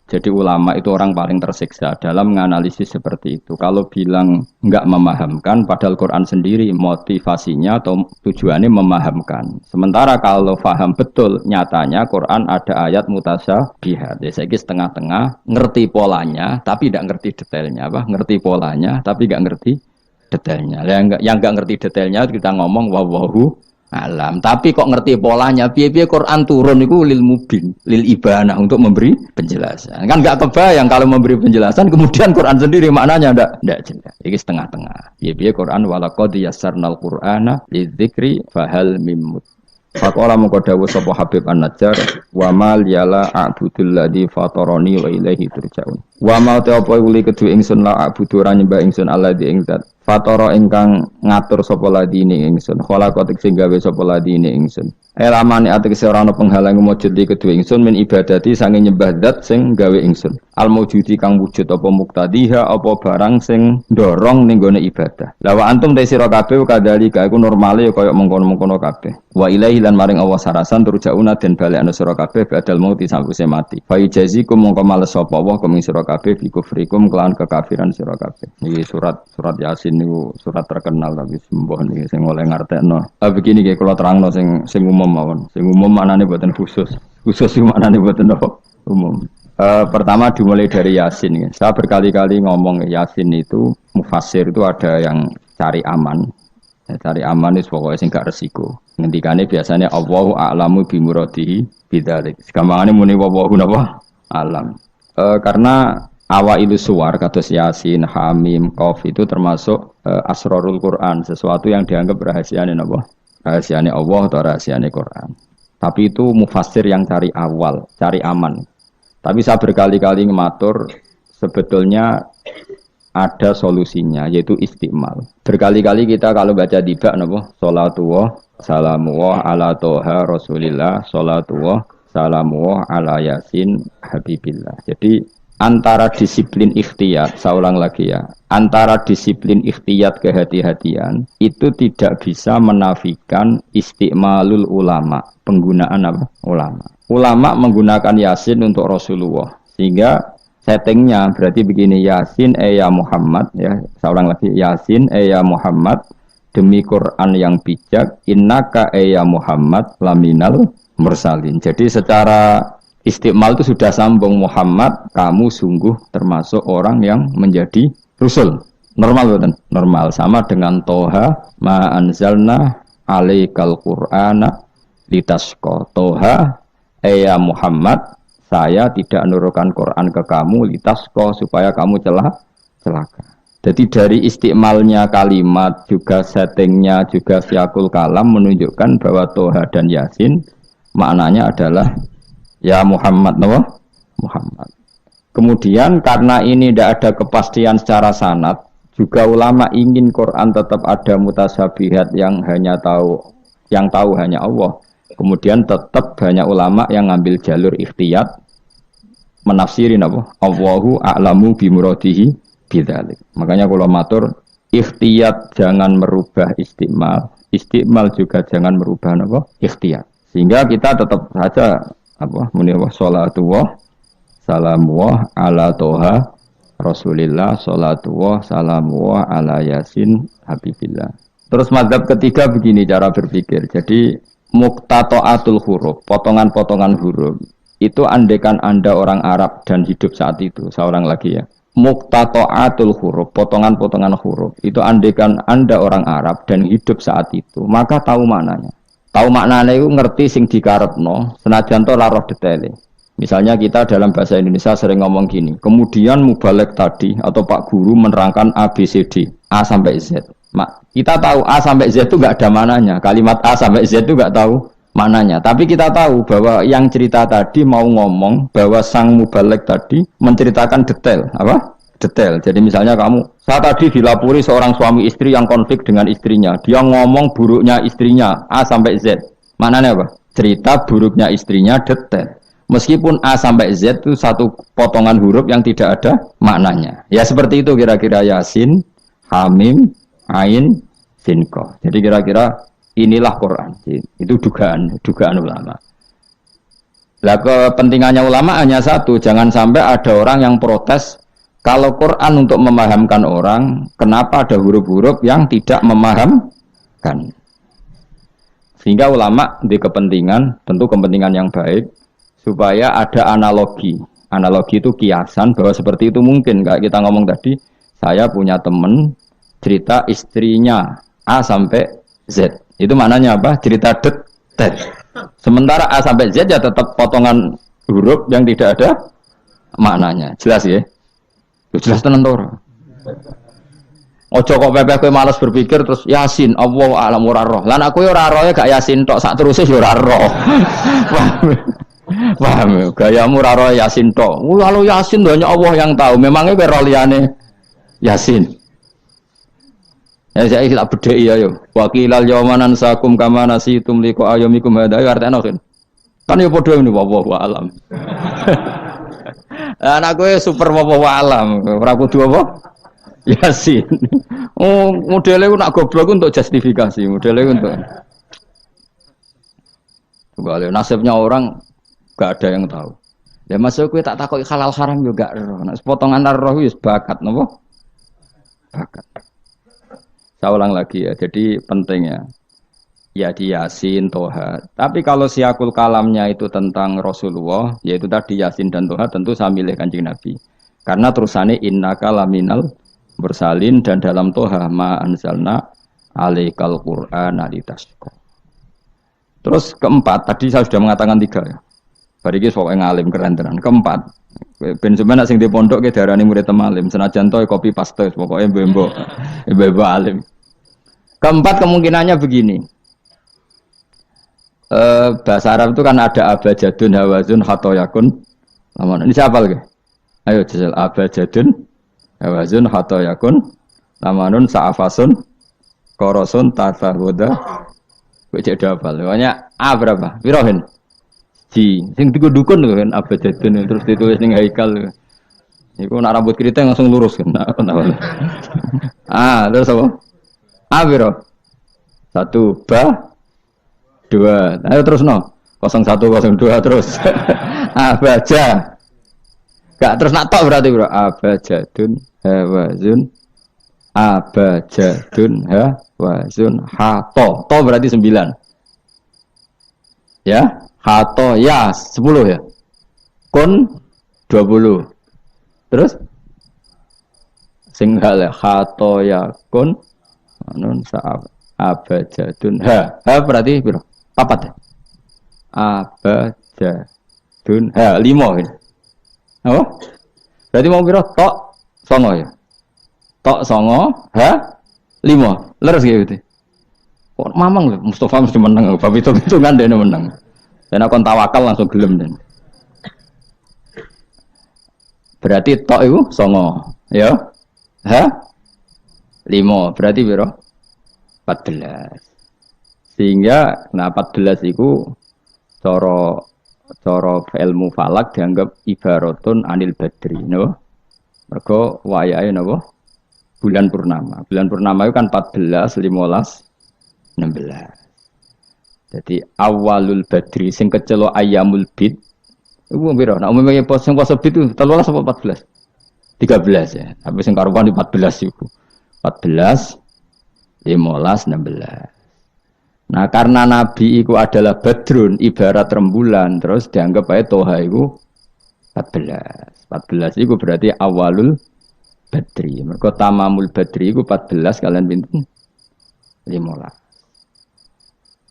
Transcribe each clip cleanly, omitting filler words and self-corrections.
Jadi ulama itu orang paling tersiksa dalam menganalisis seperti itu. Kalau bilang nggak memahamkan, padahal Quran sendiri motivasinya atau tujuannya memahamkan. Sementara kalau faham betul, nyatanya Quran ada ayat mutasyabihat. Ya, saya setengah-tengah ngerti polanya, tapi tidak ngerti detailnya. Apa? Ngerti polanya, tapi nggak ngerti detailnya. Yang nggak ngerti detailnya kita ngomong wawahu alam. Tapi kok ngerti polanya? Piye-piye Quran turun itu lil mubin, lil ibana untuk memberi penjelasan. Kan nggak kebayang kalau memberi penjelasan kemudian Quran sendiri maknanya ndak jelas. Ini setengah-tengah. Piye-piye Quran walaqad yassarnal Qur'ana lidzikri fahal mim. Faqala mengko dawuh sapa Habib An-Najjar wa mal yala a'budul ladzi fatarani wa ilaihi turja'un. Wa ma ta apa uli kedue ingsun la a'budu ra nyembah ingsun alladzi ing zat fatara ingkang ngatur sapa ladine ingsun khalaqatik sing gawe sapa ladine ingsun. Elamane atek ora ana penghalang mujud di kedue ingsun min ibadati sange nyembah zat sing gawe ingsun. Al mujudi kang wujud apa muktadiha apa barang sing ndorong ning gone ibadah. La wa antum ta sira kabeh kadhalika iku normale kaya mengkono-mengkono kabeh. Wa ilaihi lan maring Allah sarasan turjauna den balekna sira kabeh badal mauti sakwise mati. Fa ijazikum mongko males sapa Allah kuming sira kabeh bi kufrikum kelawan kekafiran sira kabeh. Iki surat Yasin niku surat terkenal tapi sembuh niki sing oleh ngartekno. Begini nggih kula terangno sing umum mawon. Sing umum maknane boten khusus. Khusus iki maknane boten apa? Umum. Pertama dimulai dari Yasin. Ya. Saya berkali-kali ngomong Yasin itu mufassir itu ada yang cari aman. Ya, cari aman itu pokoknya sing gak resiko. Ngendikane biasanya Allahu a'lamu bi muradihi bidzalik. Gampangane muni wallahu napa? Alam. Karena awailu suwar kados Yasin, Hamim, Qaf itu termasuk asrarul Quran, sesuatu yang dianggap rahasiane napa? Rahasiane Allah atau rahasiane Quran. Tapi itu mufassir yang cari awal, cari aman. Tapi saya berkali-kali ngematur sebetulnya ada solusinya yaitu istiqmal. Berkali-kali kita kalau baca tiba napa salatullah salamullah ala toha rasulillah salatullah salamullah ala yasin habibillah. Jadi antara disiplin ikhtiyat, saya ulang lagi ya, antara disiplin ikhtiyat kehati-hatian itu tidak bisa menafikan istiqmalul ulama, penggunaan apa? Ulama. Ulama menggunakan Yasin untuk Rasulullah, sehingga settingnya berarti begini, Yasin ya Muhammad, ya saya ulang lagi, Yasin ya Muhammad, demi Quran yang bijak, innaka ya Muhammad laminal mursalin. Jadi secara istiqmal itu sudah sambung, Muhammad kamu sungguh termasuk orang yang menjadi Rasul. Normal betul? Normal, sama dengan Toha ma anzalna alaikal Qur'ana litasqa. Toha ya Muhammad, saya tidak menurunkan Quran ke kamu litasqa supaya kamu celaka. Jadi dari istiqmalnya kalimat juga settingnya juga siakul kalam menunjukkan bahwa Toha dan Yasin maknanya adalah ya Muhammad, no? Muhammad. Kemudian karena ini tidak ada kepastian secara sanad, juga ulama ingin Quran tetap ada mutasyabihat yang tahu hanya Allah. Kemudian tetap banyak ulama yang ngambil jalur ikhtiyat menafsirin apa? Allahu a'lamu bi muradihi bidzalik. Makanya kalau matur ikhtiyat jangan merubah istiqmal, istiqmal juga jangan merubah apa? Ikhtiyat. Sehingga kita tetap saja apa muni wa salatullah salamullah ala toha rasulillah salatullah salamullah ala yasin habibillah. Terus mazhab ketiga begini cara berpikir. Jadi muqtata'atul huruf, potongan-potongan huruf itu andekan Anda orang Arab dan hidup saat itu, seorang lagi ya, muqtata'atul huruf, potongan-potongan huruf itu andekan Anda orang Arab dan hidup saat itu, maka tahu maknanya. Tahu maknanya itu ngerti sing dikarepno, senajan to ora roh detaile. Misalnya kita dalam bahasa Indonesia sering ngomong gini, kemudian mubalek tadi atau Pak Guru menerangkan A, B, C, D, A sampai Z. Kita tahu A sampai Z itu nggak ada mananya, kalimat A sampai Z itu nggak tahu mananya. Tapi kita tahu bahwa yang cerita tadi mau ngomong bahwa sang mubalek tadi menceritakan detail, apa? Detail. Jadi misalnya saya tadi dilapori seorang suami istri yang konflik dengan istrinya. Dia ngomong buruknya istrinya A sampai Z. Maknanya apa? Cerita buruknya istrinya detail. Meskipun A sampai Z itu satu potongan huruf yang tidak ada maknanya. Ya seperti itu kira-kira Yasin, Hamim, Ain, Sin, Qaf. Jadi kira-kira inilah Quran. Itu dugaan ulama. Lah kepentingannya ulama hanya satu, jangan sampai ada orang yang protes kalau Quran untuk memahamkan orang, kenapa ada huruf-huruf yang tidak memahamkan? Sehingga ulama di kepentingan, tentu kepentingan yang baik, supaya ada analogi. Analogi itu kiasan bahwa seperti itu mungkin. Kayak kita ngomong tadi, saya punya teman cerita istrinya A sampai Z. Itu maknanya apa? Cerita detail. Sementara A sampai Z ya tetap potongan huruf yang tidak ada maknanya. Jelas ya? Jelas tenan to ora? Ojo kok pepeh kowe malas berpikir terus Yasin Allah alam ora roh. Lan aku ya ora rohe gak Yasin tok, sak teruse ya ora roh. Paham ya? Gayamu ora roh Yasin tok. Kalau Yasin hanya Allah yang tahu. Memangnya kowe roh liyane Yasin. Ya saya tak bedheki ya yo. Waqilal yawmanan sakum kama nasitum liqa ayyamikum hadza artane kan ya padha ngene wallahu alam. Anak gue super wallahu alam. Ora kudu apa? Yasin. Oh, modelnya nak goblok untuk justifikasi, modelnya untuk. Coba nasibnya orang gak ada yang tahu. Ya masuk gue tak takut halal haram juga. Nah, potongan roh itu bakat, nopo? Bakat. Saya ulang lagi ya. Jadi pentingnya ya di Yasin, Toha. Tapi kalau siakul kalamnya itu tentang Rasulullah, yaitu tadi Yasin dan Toha, tentu saya milih Kanjeng Nabi. Karena terusannya innaka laminal mursalin dan dalam Toha ma anzalna alaikal Qur'ana litasqa. Terus keempat, tadi saya sudah mengatakan 3 ya. Bariki sok ngalim keren tenan. Keempat, ben sampeyan sing di pondok ke darani murid temalim, senajan to copy paste pokoke mbembo alim. Keempat kemungkinannya begini. Bahasa Arab itu kan ada abajadun hawazun khatoyakun. Ini siapa lagi? Ayo jajal abajadun hawazun khatoyakun lamanun sa'afasun korosun tasahuda. Kok cek hafal. Pokoknya A berapa? Pirohin? Ji, sing dukun kan abajadun terus ditulis ning haikal. Iku nak rambut keriting langsung lurus kan. Terus apa? A piro? 1 ba 2. Ayo terus no. 0102 terus. Abaja. Gak terus nak tok berarti bro. Abajadun hawazun abajadun hawazun hato. To berarti 9. Ya, hato ya 10 ya. Kun 20. Terus sing hal hato ya kun anun sa'ab abajadun berarti piro? 4 ya? Abajadun 5 ini. Oh? Berarti mau piro? Tok 9 ya? Tok 9 5. Leres gitu. Kok mamang lho Mustafa mesti menang. Bab itu kan dene menang. Dan aku tawakal langsung gelem den. Berarti tok itu 9 ya? 5 berarti piro? 14. Sehingga 14 itu cara ilmu falak dianggap ibaratun anil badri, no? Mergo wayahe napa? Bulan purnama. Bulan purnama itu kan 14, 15, 16. Jadi awalul badri sing kecelo ayamul bid. Iku piro? Nek umumnya poso bid itu 13 apa 14? 13 ya. Tapi sing karuan 14 iku. 14 15, 16. Nah karena Nabi itu adalah badrun, ibarat rembulan, terus dianggap aja Toha itu 14. 14 itu berarti awalul badri. Mereka tamamul badri itu 14 kalian pinten 15.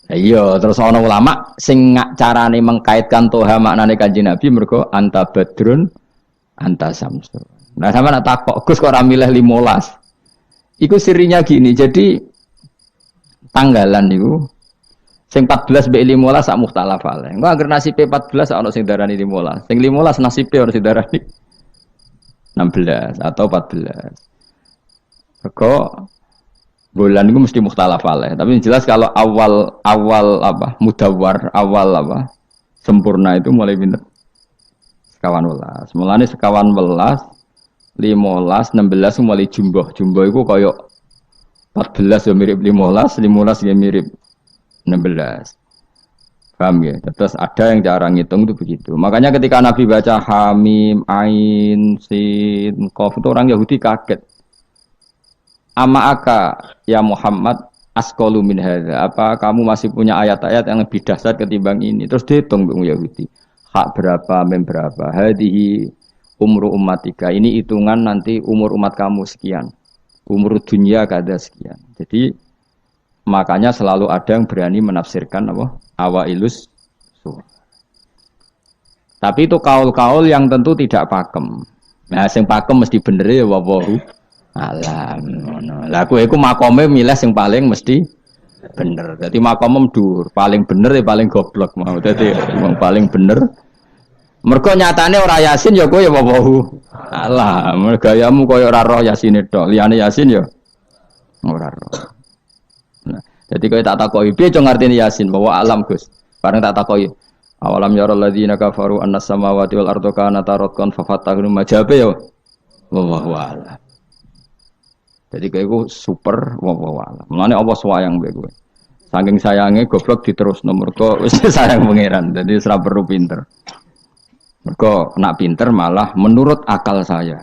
Iya, terus ana ulama sing carane mengkaitkan Toha maknane Kanjeng Nabi mereka anta badrun anta samsun. Nah sama nak takok Gus kok ora milih 15. Iku sirinya gini, jadi tanggalan itu sing 14 mbek 15 sak mukhtalaf ale. Engko anggere nasibe 14 ana sing darani 15. Sing 15 nasibe ana sing darani 16 atau 14. Mergo bulan itu mesti mukhtalaf ale. Tapi jelas kalau awal apa? Mudawwar, awal apa? Sempurna itu mulai pinter. Sekawan welas. Mulane sekawan welas 15, 16 mulai jumbo. Jumbo itu kaya 14 ya mirip 15, 15 ya mirip 16. Paham ya? Terus ada yang cara ngitung itu begitu. Makanya ketika Nabi baca Hamim, Ain, Sin, Qaf itu orang Yahudi kaget. Ama aka ya Muhammad asqalu min hadza. Apa kamu masih punya ayat-ayat yang lebih dahsyat ketimbang ini? Terus dihitung Bung Yahudi. Hak berapa, mem berapa? Hadihi umru ummatika. Ini hitungan nanti umur umat kamu sekian. Umur dunia kada sekian. Jadi makanya selalu ada yang berani menafsirkan apa? Awailus surah. Tapi itu kaul-kaul yang tentu tidak pakem. Nah, sing pakem mesti bener ya wallahu alam. Lah kowe iku makome milih sing paling mesti bener. Dadi makome dhuwur, paling bener ya paling goblok mau. Dadi wong paling bener. Mergo nyatane ora Yasin ya kowe ya wallahu alam. Gayamu koyo ora roh Yasine tok. Liyane Yasin ya ora roh. Nah, jadi kau tak takoki, piye cung ngartine Yasin bahwa alam Gus. Bareng tak takoki, awalam yarul ladzina kafaru annas samawati wal ardu kanata ratqan fafatahnu majabe yo. Wallahu a'lam. Jadi kau super wallahu a'lam. Mulane apa sayang mbek kowe. Saking sayange goblok diterusno mergo wis sayang pangeran. Jadi ora perlu pinter. Mergo nak pinter malah menurut akal saya.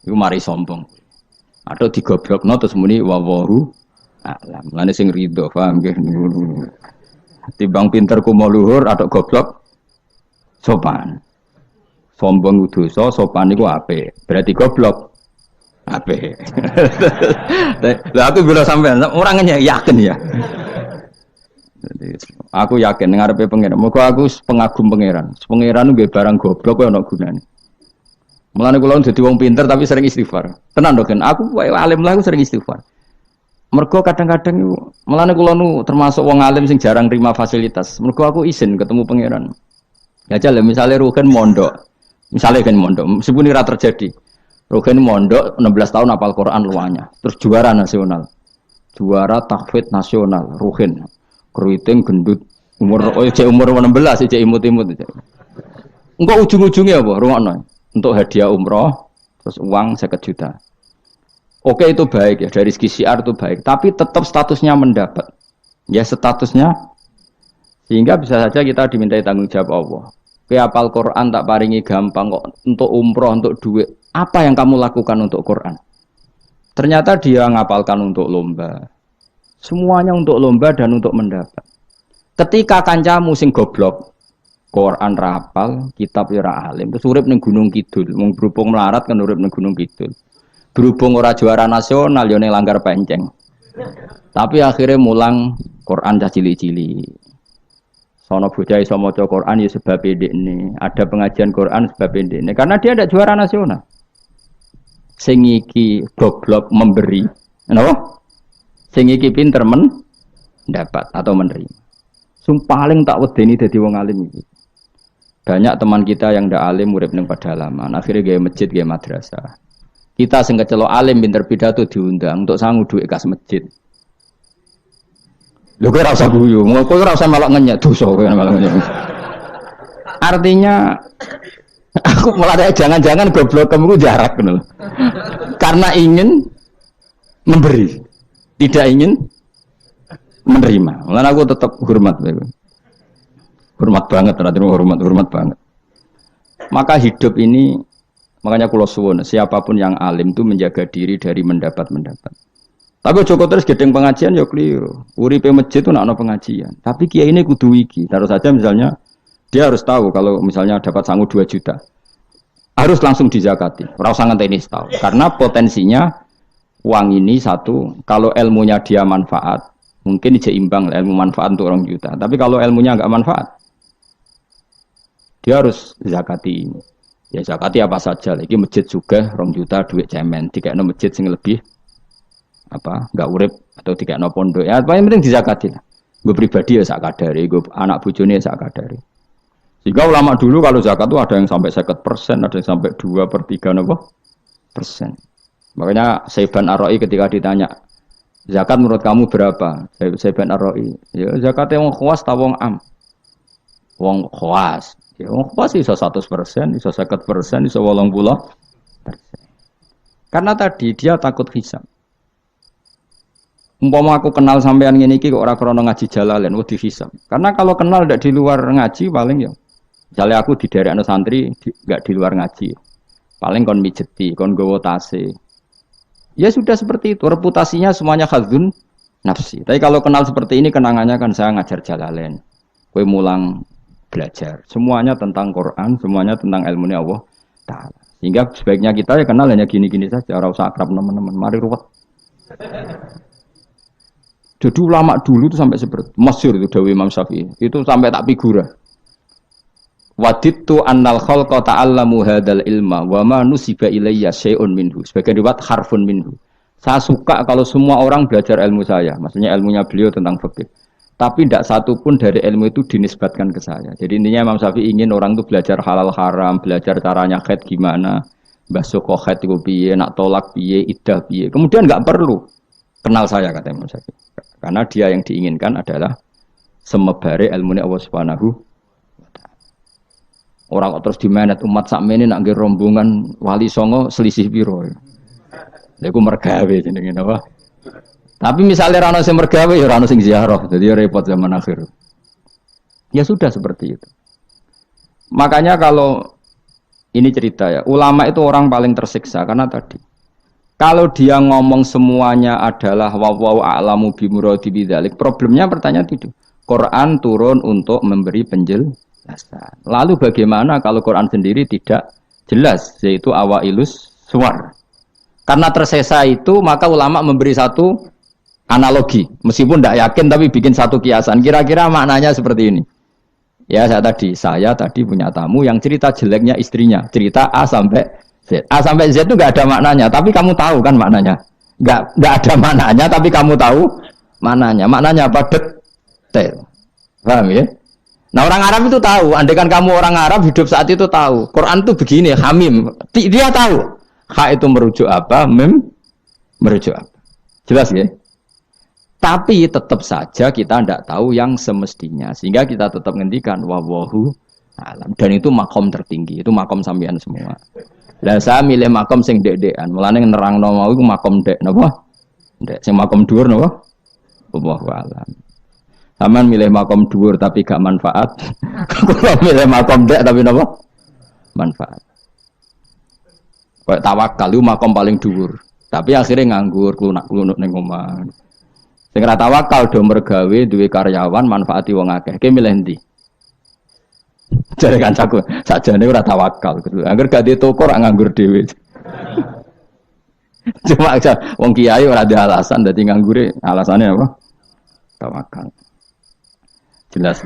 Iku mari sombong. Atau digoblokno terus muni wallahu alam, lane sing rido, paham nggih? Timbang pinter ku mau luhur atau goblok sopan. Sombong dosa, sopan niku apik. Berarti goblok apik. Lah aku bila sampean orangnya yakin ya. Jadi, aku yakin ngarepe pangeran. Muga aku pengagum pangeran. Pangeran nggih barang goblok kok ana gunane. Mulane kula dadi wong pinter tapi sering istighfar. Tenan to kan? Aku alim lah aku sering istighfar. Mergo kadang-kadang melane kula nu termasuk wong alim sing jarang terima fasilitas. Mergo aku izin ketemu pangeran. Ya jale misale Rugen mondok. Misale kan mondok, meskipun ora terjadi. Rugen mondok 16 tahun hafal Quran luanya. Terus juara nasional. Juara tahfidz nasional Rugen. Keriting gendut umur umur 16 cek imut-imut. Engko ujung-ujungnya apa? Rungokno. Untuk hadiah umroh terus uang 50 juta. Oke itu baik ya, dari segi syiar itu baik, tapi tetap statusnya mendapat. Ya statusnya, sehingga bisa saja kita dimintai tanggung jawab Allah. Hafal Quran tak paringi gampang kok, untuk umroh, untuk duit. Apa yang kamu lakukan untuk Quran? Ternyata dia ngapalkan untuk lomba. Semuanya untuk lomba dan untuk mendapat. Ketika kancamu sing goblok, Quran rapal, kitab ora alim, terus urip ning Gunung Kidul, wong berhubung melarat kan urip ning Gunung Kidul. Berhubung ora juara nasional yo ning langgar penceng. Tapi akhirnya mulang Quran dah cili-cili. Sono bocah iso maca Quran ya sebab ndekne. Ada pengajian Quran sebab ndekne karena dia ada juara nasional. Sing iki goblok memberi. Napa? Sing iki pinter mendapat atau menerima. Sing paling tak wedeni dadi wong alim iki. Banyak teman kita yang ndak alim urip ning pedalaman, akhirnya gawe masjid, gawe madrasah. Kita sing kecelok alim pinter pidato diundang untuk sangu duit kas masjid. Lho kowe ora usah guyu, kowe ora usah melok ngenyek dosa kowe melok ngenyek. Artinya aku mulai jangan-jangan goblok kamu jarak ngono. Karena ingin memberi, tidak ingin menerima. Mulane aku tetap hormat kowe. Hormat banget, hormat banget. Maka hidup ini, makanya kula suwun, siapapun yang alim itu menjaga diri dari mendapat. Tapi Joko terus gedeng pengajian ya keliru. Uripe masjid itu nak ono pengajian. Tapi kiai ini kudu iki. Taruh saja misalnya dia harus tahu kalau misalnya dapat sangu 2 juta. Harus langsung dizakati. Ora usah ngenteni setahun. Karena potensinya uang ini satu, kalau ilmunya dia manfaat, mungkin seimbang ilmu manfaat untuk 2 juta. Tapi kalau ilmunya enggak manfaat, dia harus zakati ini. Ya zakati apa saja. Lagi masjid juga 2 juta duit cemen. Dikekno masjid sing lebih enggak urip atau dikekno pondok. Ya paling penting dizakati lah. Gue pribadi ya sak kadare, gue anak bojone ya sak kadare. Sehingga ulama dulu kalau zakat itu ada yang sampai 50%, ada yang sampai 2/3 persen. Makanya Saiban Ar-Ra'i ketika ditanya, zakat menurut kamu berapa? Saiban Ar-Ra'i, ya zakatnya wong khawas ta wong am? Wong khawas. Ya wong khawas iso 100%, iso 50%, iso 80%. Karena tadi dia takut hisab. Umpama aku kenal sampean ngene iki kok ora krana ngaji Jalalain wedi hisab. Karena kalau kenal ndak di luar ngaji paling ya. Misalnya aku di daerah santri nggak di luar ngaji. Paling kon mijeti, kon gowo tase. Ya sudah seperti itu, reputasinya semuanya khadzun nafsi. Tapi kalau kenal seperti ini kenangannya kan saya ngajar Jalalain. Kowe mulang belajar. Semuanya tentang Quran, semuanya tentang ilmunya Allah Ta'ala. Sehingga sebaiknya kita ya kenal hanya gini-gini saja, ora usah akrab teman-teman. Mari ruwet. Jadi ulama dulu itu sampai seperti masyhur itu Dawi Imam Syafi'i. Itu sampai tak figura. Wadittu annal khalqa ta'allamu hadzal ilma wa ma nusiba ilayya syai'un minhu. Sebagian riwayat harfun minhu. Saya suka kalau semua orang belajar ilmu saya. Maksudnya ilmunya beliau tentang fikih. Tapi tidak satu pun dari ilmu itu dinisbatkan ke saya. Jadi intinya Imam Syafi'i ingin orang itu belajar halal haram, belajar caranya haid gimana, basuh haid itu piye, nak tolak piye, iddah piye. Kemudian enggak perlu kenal saya kata Imam Syafi'i. Karena dia yang diinginkan adalah semebare ilmunya Allah Subhanahu wa Ta'ala. Orang kok terus dimenet umat sakmene nak nggih rombongan wali songo selisih piro. Lha iku mergawe jenenge napa? Tapi misalnya rano sing mergawe ya rano sing ziarah, jadi repot zaman akhir. Ya sudah seperti itu. Makanya kalau ini cerita ya, ulama itu orang paling tersiksa karena tadi kalau dia ngomong semuanya adalah wallahu a'lamu bimuradi bidzalik, problemnya pertanyaan itu. Quran turun untuk memberi penjelasan. Lalu bagaimana kalau Quran sendiri tidak jelas, yaitu awailus suwar. Karena tersesa itu maka ulama memberi satu analogi, meskipun tidak yakin tapi bikin satu kiasan. Kira-kira maknanya seperti ini. Ya saya tadi punya tamu yang cerita jeleknya istrinya, cerita A sampai Z. A sampai Z itu nggak ada maknanya, tapi kamu tahu kan maknanya. Nggak ada maknanya, tapi kamu tahu maknanya. Maknanya apa? Detail. Paham ya? Nah orang Arab itu tahu. Andaikan kamu orang Arab hidup saat itu tahu. Quran itu begini, hamim. Dia tahu. Ha itu merujuk apa? Mim merujuk apa? Jelas ya? Tapi tetap saja kita tidak tahu yang semestinya. Sehingga kita tetap ngendikan wallahu alam. Dan itu makom tertinggi. Itu makom sampean semua. Lah saya milih makom sing dek-dekan. Mulane nerangno mau iku makom dek napa? Dek sing makom dhuwur napa? Wallahu alam. Sampeyan milih makom dhuwur tapi gak manfaat. Kalau milih makom dek tapi napa? Manfaat. Kayak tawakal itu makom paling dhuwur. Tapi akhirnya nganggur, klunak-klunuk ning omah. Sing ora tawakal do mergawe duwe karyawan manfaati wong akeh. Ki milih ndi? Jare kancaku, sakjane ora tawakal gitu. Angger gak di toko ora nganggur dhewe. Cuma aja wong kiai ora ada alasan dadi nganggure, alasannya apa? Tawakal. Jelas.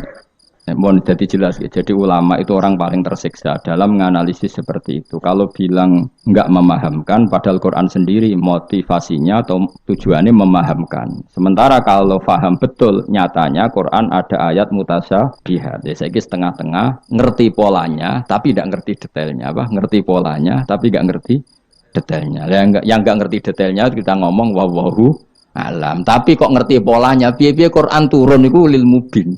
Mohon jadi jelas ya. Jadi ulama itu orang paling tersiksa dalam menganalisis seperti itu. Kalau bilang enggak memahamkan, padahal Quran sendiri motivasinya atau tujuannya memahamkan. Sementara kalau faham betul, nyatanya Quran ada ayat mutasyabihat. Ya, saya setengah-tengah ngerti polanya, tapi tidak ngerti detailnya. Apa? Ngerti polanya, tapi tidak ngerti detailnya. Yang enggak ngerti detailnya kita ngomong wallahu alam. Tapi kok ngerti polanya? Piye-piye Quran turun itu lil mubin.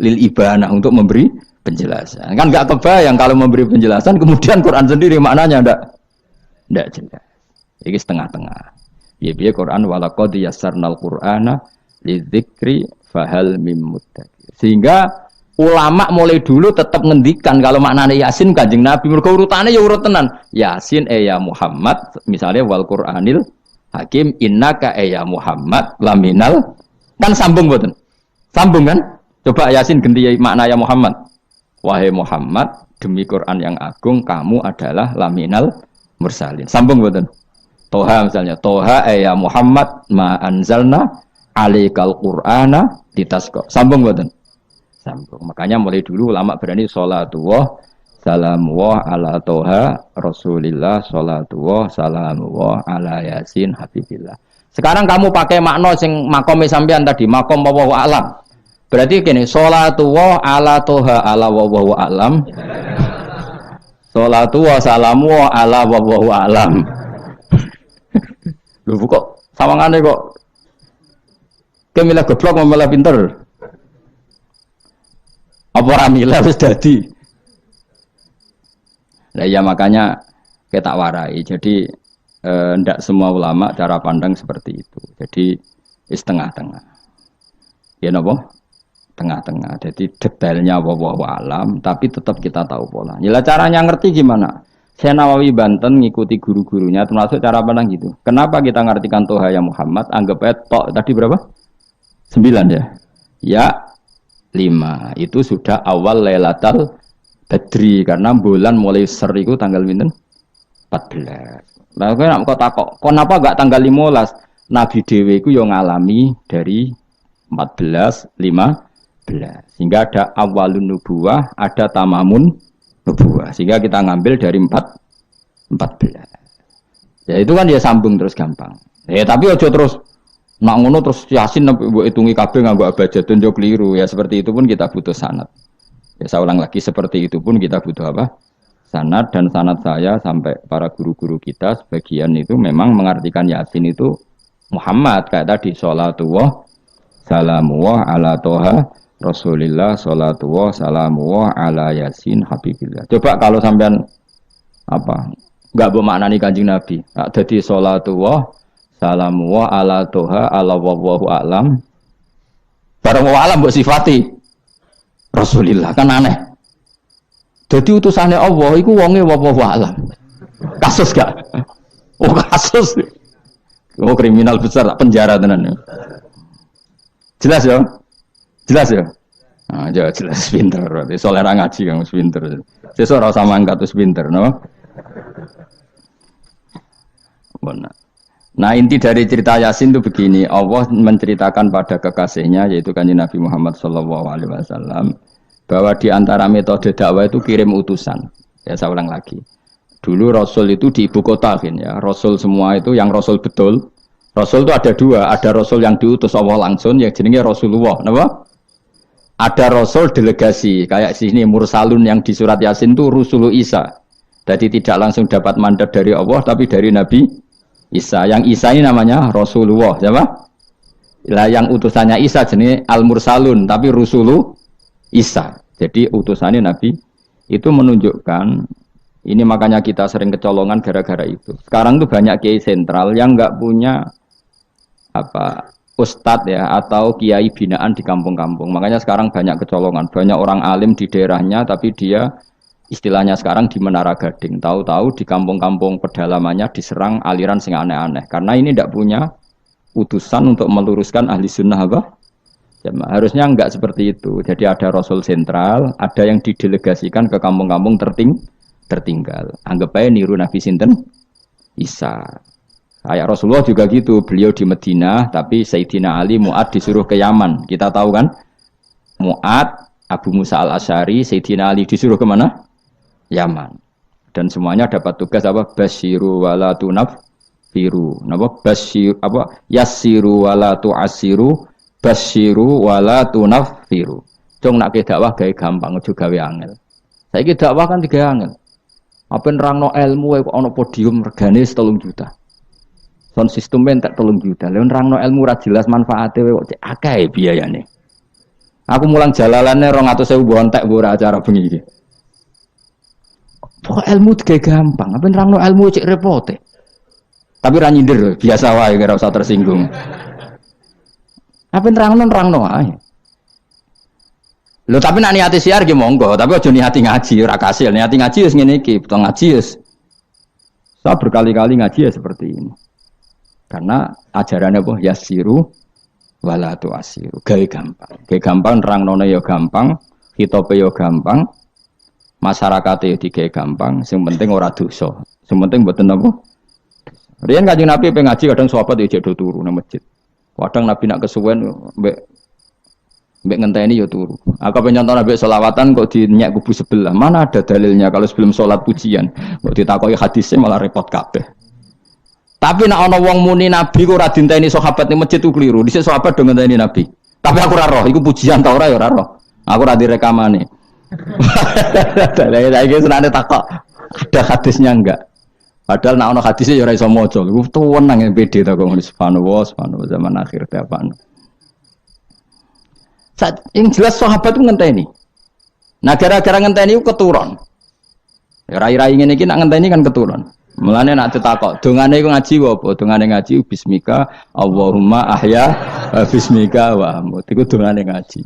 Lil ibanah untuk memberi penjelasan. Kan enggak kebayang kalau memberi penjelasan kemudian Quran sendiri maknanya enggak jelas. Ini setengah-tengah. Biar Quran walaqad yassarnal Qur'ana lidzikri fahal mim muddakir. Sehingga ulama mulai dulu tetap ngendikan kalau maknanya Yasin Kanjeng Nabi mergo urutane ya urut tenan. Yasin ya Muhammad misalnya wal Qur'anil Hakim innaka ya Muhammad laminal kan sambung mboten? Sambung kan? Coba Yasin ganti makna ya Muhammad. Wahai Muhammad, demi Quran yang agung, kamu adalah laminal mursalin. Sambung betul. Toha misalnya, Toha ya Muhammad ma anzalna alaikal Qur'ana litasqa. Sambung betul. Sambung. Makanya mulai dulu ulama berani sholatullah salamullah ala Toha Rasulillah sholatullah salamullah ala Yasin Habibillah. Sekarang kamu pakai makna sing makome sampean tadi, makom wallahu alam. Berarti gini, sholatullah ala toha ala wallahu alam. Sholatullah salamu ala wallahu alam. Lho kok sawangane kok kemilah goblok malah pinter. Apa ora milah wis dadi. Nah ya makanya kita warai. Jadi ndak semua ulama cara pandang seperti itu. Jadi Wis tengah-tengah. Ya napa? Tengah-tengah. Jadi detailnya wallahu alam, tapi tetap kita tahu pola. Ya caranya ngerti gimana? Saya Nawawi Banten ngikuti guru-gurunya, termasuk cara pandang gitu. Kenapa kita ngartikan Toha ya Muhammad? Anggap aja tok tadi berapa? 9 ya. Ya 5. Itu sudah awal Lailatul Badri karena bulan mulai seriku tanggal pinten? 14. Lah kok takok, kenapa enggak tanggal 15? Nabi dhewe iku yo ngalami dari 14, 15. Sehingga ada awalun nubuwah, ada tamamun nubuwah. Sehingga kita ngambil dari 14. Ya itu kan dia sambung terus gampang. Tapi ojo terus nak ngono terus Yasin mbok hitungi kabeh nganggo abjadun yo keliru. Ya seperti itu pun kita butuh sanad. Ya saya ulang lagi seperti itu pun kita butuh apa? Sanad, dan sanad saya sampai para guru-guru kita sebagian itu memang mengartikan Yasin itu Muhammad kayak tadi sholatullah salamullah ala toha Rasulillah sholatullah salamullah ala Yasin Habibillah. Coba kalau sampean apa enggak bermaknani Kanjeng Nabi. Jadi sholatullah salamullah ala toha ala wallahu a'lam. Bareng wa alam mbok sifati Rasulillah kan aneh. Jadi utusannya Allah iku wonge wallahu a'lam. Kasus gak? Oh kasus. Oh kriminal besar penjara tenan. Jelas ya? Jelas ya? Nah, jelas pinter berarti. Soalnya ngaji kamu pinter. Sesuk ora usah mangkat wis pinter, no? Benar. Nah, inti dari cerita Yasin itu begini, Allah menceritakan pada kekasihnya yaitu Kanjeng Nabi Muhammad SAW bahwa di antara metode dakwah itu kirim utusan. Ya saya ulang lagi. Dulu Rasul itu di ibu kota kan ya. Rasul semua itu yang Rasul betul. Rasul itu ada dua, ada Rasul yang diutus Allah langsung yang jenenge Rasulullah, napa? Ada Rasul delegasi, kayak sini Mursalun yang di surat Yasin itu Rusulu Isa. Jadi tidak langsung dapat mandat dari Allah tapi dari Nabi Isa. Yang Isa ini namanya Rasulullah, siapa? Lah yang utusannya Isa jenenge Al-Mursalun tapi Rusulu Isa. Jadi utusannya Nabi itu menunjukkan ini makanya kita sering kecolongan gara-gara itu. Sekarang tuh banyak kiai sentral yang nggak punya apa ustadz ya atau kiai binaan di kampung-kampung. Makanya sekarang banyak kecolongan, banyak orang alim di daerahnya tapi dia istilahnya sekarang di Menara Gading. Tahu-tahu di kampung-kampung pedalamannya diserang aliran sing aneh-aneh. Karena ini tidak punya utusan untuk meluruskan ahli sunnah apa? Ya, harusnya enggak seperti itu. Jadi ada Rasul sentral, ada yang didelegasikan ke kampung-kampung tertinggal. Anggap aja niru Nabi sinten Isa. Kayak Rasulullah juga gitu. Beliau di Madinah, tapi Sayyidina Ali Mu'ad disuruh ke Yaman. Kita tahu kan? Mu'ad, Abu Musa al-Asy'ari, Sayyidina Ali disuruh ke mana? Yaman. Dan semuanya dapat tugas apa? Basyiru wala tunaffiru. Napa? Basyir apa? Yassiru wala tu'assiru. Basyiru wala tunaffiru. Cung nak ke dakwah gawe gampang aja gawe angel. Saiki dakwah kan digawe angel. Apa nerangno ilmu kok ana podium regane 3 juta. Sound system entek 3 juta. Lha nerangno ilmu ora jelas manfaate kok cek akeh biayane. Aku mulang jalalane 200.000 mbok entek ora acara bengi iki. Pokok ilmu digawe gampang. Apa nerangno ilmu cek repote. Tapi ra nyindir biasa wae ora usah tersinggung. Apa nerangno ae. Lho tapi nak niati siar ki monggo, tapi aja niati ngaji ora kasil. Niati ngaji wis ngene iki, butuh ngaji wis. Saya berkali-kali ngaji ya seperti ini. Karena ajarannya apa? Yasiru wala tu'asiru. Gawe gampang. Gawe gampang nerangnone ya gampang, khitobe ya gampang. Masyarakate ya digawe gampang, sing penting ora dosa. Sing penting mboten apa? Riyen Kanjeng Nabi pe ngaji kadang sahabat ya jek do turu nang masjid. Kadang Nabi nak kesuwen mbek ngenteni ya turu. Aku pengen nyontoh Nabi selawatan kok dinyek kubu sebelah. Mana ada dalilnya kalau sebelum sholat pujian. Kok ditakoki hadisnya malah repot kabeh. Tapi nak ana wong muni Nabi kok ora dinteni sahabat ning masjid ku keliru. Dhisik sahabat do ngenteni Nabi. Tapi aku ora roh, iku pujian ta ora ya ora roh. Aku ora direkamane. Lah iki senane takok ada hadisnya enggak? Padahal nak ana hadisnya ya ora iso maca. Iku tuwenang pede ta kok subhanallah zaman akhir te apaan. Yang jelas sahabat itu ngenteni. Nah gara-gara ngenteni itu keturun. Ya rai-rai ngene iki nak ngenteni kan keturun. Mulane nak ditakok, dongane iku ngaji apa? Dongane ngaji bismika Allahumma ahya bismika wa amut. Iku dongane ngaji.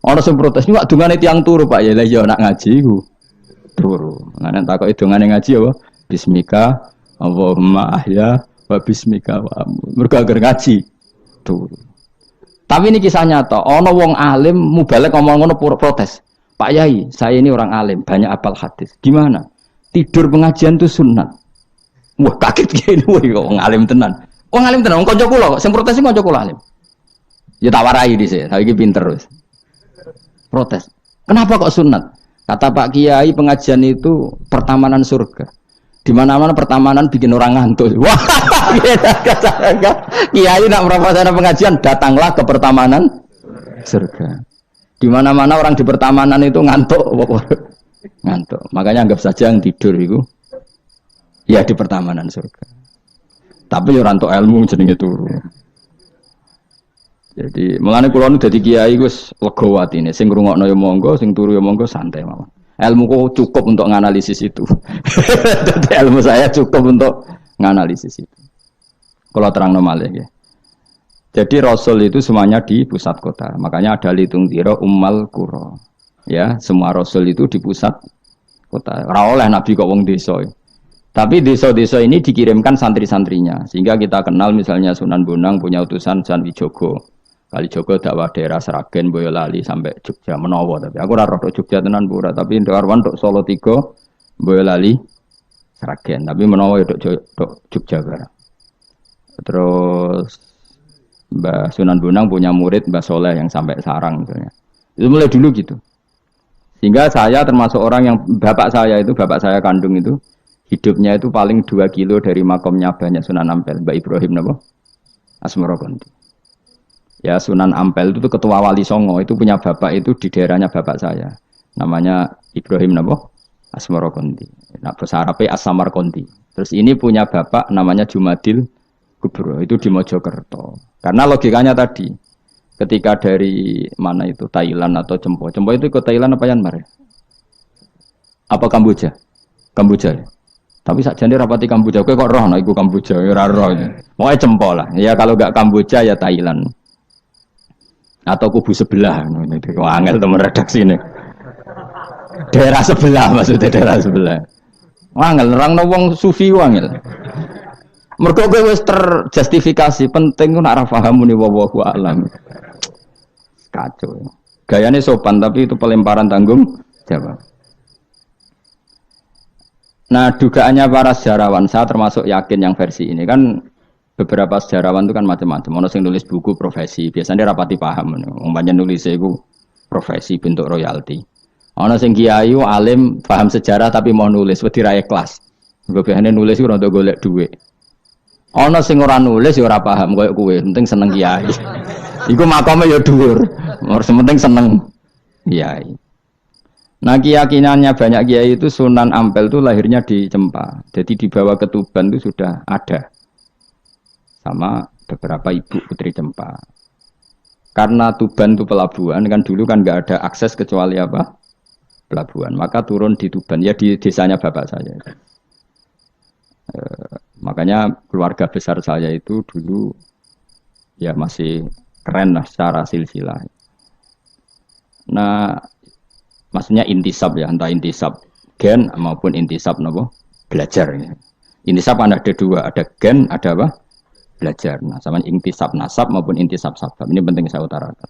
Ana sing protes, "Wak dongane tiyang turu, Pak." Ya lah ya nak ngaji iku turu. Mulane takoki dongane ngaji apa? Bismika Allahumma ahya wa bismika wa amut. Mergo agar ngaji turu. Tapi ini kisah nyata, ana wong alim mubalek ngomong ngono protes. "Pak Yai, saya ini orang alim, banyak hafal hadis. Gimana? Tidur pengajian itu sunat." Wah kaget gini, wah wong alim tenan. Wong alim tenan, wong kanca kula kok sing protes kanca kula alim. Ya tak warai dhisik, saiki pinter wis. Protes. Kenapa kok sunat? Kata Pak Kiai pengajian itu pertamanan surga. Di mana-mana pertamanan bikin orang ngantuk. Wah, Kiai nak merasakan pengajian datanglah ke pertamanan surga. Di mana-mana orang di pertamanan itu ngantuk. Ngantuk. Makanya anggap saja yang tidur itu ya di pertamanan surga. Tapi orang tok ilmu jenenge turu. Jadi mulane kula nu dadi kiai wis lega atine. Sing ngrungokno ya monggo, sing turu ya monggo santai mawon. Ilmu kok cukup untuk menganalisis itu. Jadi ilmu saya cukup untuk menganalisis itu. Kalau terang malih ya. Jadi Rasul itu semuanya di pusat kota. Makanya ada litung tiro ummal qura. Ya, semua Rasul itu di pusat kota. Ora oleh Nabi kok wong desa. Tapi desa-desa ini dikirimkan santri-santrinya. Sehingga kita kenal misalnya Sunan Bonang punya utusan San Wijogo. Kalijogo dakwah daerah Sragen, Boyolali sampai Jogja menawa. Tapi aku ora rodo Jogja tenan pura. Tapi Darwan tok Solo 3, Boyolali, Sragen. Tapi menawa ya tok Jogja barang. Terus Mbah Sunan Bonang punya murid Mbah Soleh yang sampai Sarang misalnya. Itu mulai dulu gitu. Sehingga saya termasuk orang yang bapak saya kandung itu hidupnya itu paling 2 kilo dari makomnya banyak Sunan Ampel, Mbak Ibrahim napa? Asmara Konti. Ya Sunan Ampel itu ketua Wali Songo itu punya bapak itu di daerahnya bapak saya. Namanya Ibrahim napa? Asmara Konti. Nah bahasa Arabnya As-Samar Konti. Terus ini punya bapak namanya Jumadil Kubro itu di Mojokerto. Karena logikanya tadi, ketika dari mana itu Thailand atau Cempo itu ke Thailand apa Myanmar? Apa Kamboja? Kamboja. Ya? Tapi sakjane rapati Kamboja, kowe kok roh nek iku Kamboja ora roh. Pokoke Cempo lah. Ya kalau enggak Kamboja ya Thailand. Atau kubu sebelah itu angel temen redaksi ini. Daerah sebelah maksudnya daerah sebelah. Angel orang wong sufi angel. Mergo kowe wis terjustifikasi, penting ku nak ra paham muni wallahu a'lam. Kacau. Gayane sopan tapi itu pelemparan tanggung jawab. Nah, dugaannya para sejarawan, saya termasuk yakin yang versi ini kan beberapa sejarawan itu kan macam-macam. Ono sing nulis buku profesi, biasanya rapati paham. Umpamanya nulis itu profesi bentuk royalti. Ono sing kiai alim paham sejarah tapi mau nulis wedi ra ikhlas. Biasane nulis iku rada golek dhuwit. Ana sing ora nulis ya ora paham koyo kowe, penting seneng kiai. Iku makome ya dhuwur. Ora penting seneng kiai. Nah, keyakinannya banyak kiai itu Sunan Ampel itu lahirnya di Cempa. Jadi dibawa ke Tuban itu sudah ada. Sama beberapa ibu putri Cempa. Karena Tuban itu pelabuhan kan dulu kan enggak ada akses kecuali apa? Pelabuhan. Maka turun di Tuban ya di desanya bapak saya. Makanya keluarga besar saya itu dulu ya masih keren lah secara silsilah. Nah, maksudnya intisab ya, entah intisab gen maupun intisab nopo belajar. Ya. Intisab kan ada dua, ada gen, ada apa? Belajar. Nah, sama intisab nasab maupun intisab sabab. Ini penting saya utarakan.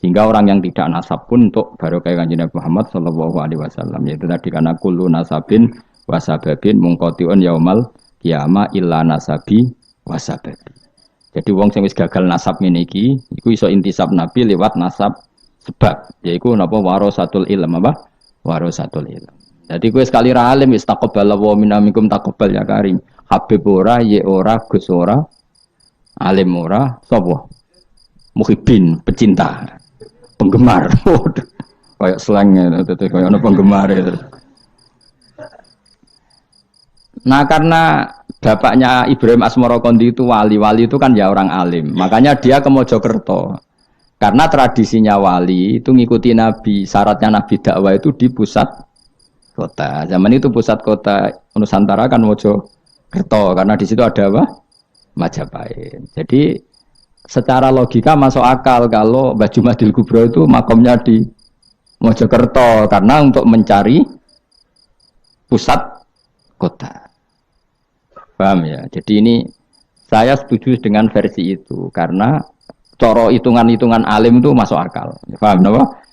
Sehingga orang yang tidak nasab pun untuk barokah Kanjeng Nabi Muhammad sallallahu alaihi wasallam yaitu tadi karena kullu nasabin wasababin mungqatiun yaumal qiyamah illa nasabi wasababi. Jadi wong sing wis gagal nasab ngene iki iku iso intisab Nabi lewat nasab sebab yaiku napa warasatul ilm apa? Warasatul ilm. Jadi kowe sekali ra alim wis taqabbal wa minamikum taqabbal ya karim. Habib ora, ye ora, Gus ora, alim ora, sapa? Muhibbin, pecinta, penggemar. Kayak slangnya kayak ana penggemar itu. Nah karena bapaknya Ibrahim Asmara Konti itu wali itu kan ya orang alim. Makanya dia ke Mojokerto. Karena tradisinya wali itu ngikuti Nabi. Syaratnya Nabi dakwah itu di pusat kota. Zaman itu pusat kota Nusantara kan Mojokerto karena di situ ada apa? Majapahit. Jadi secara logika masuk akal kalau Mbah Jumadil Kubro itu makomnya di Mojokerto karena untuk mencari pusat kota. Paham ya? Jadi ini saya setuju dengan versi itu karena coro hitungan-hitungan alim itu masuk akal. Paham apa?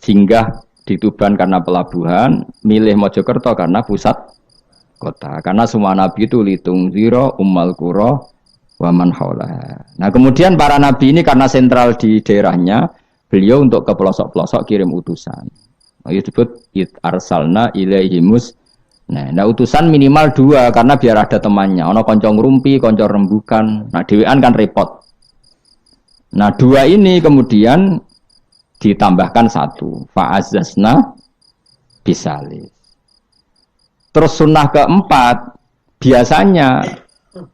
Singgah di Tuban karena pelabuhan, milih Mojokerto karena pusat kota. Karena semua nabi itu litung ziro, ummal qura, waman haulaha. Nah kemudian para nabi ini karena sentral di daerahnya, beliau untuk ke pelosok-pelosok kirim utusan. Itu disebut arsalna ilaihimus. Nah utusan minimal 2 karena biar ada temannya. Ono konco ngrumpi, konco rembukan. Nah dhewean kan repot. Nah 2 ini kemudian ditambahkan 1. Fa'azzazna bisalis. Terus sunnah keempat, biasanya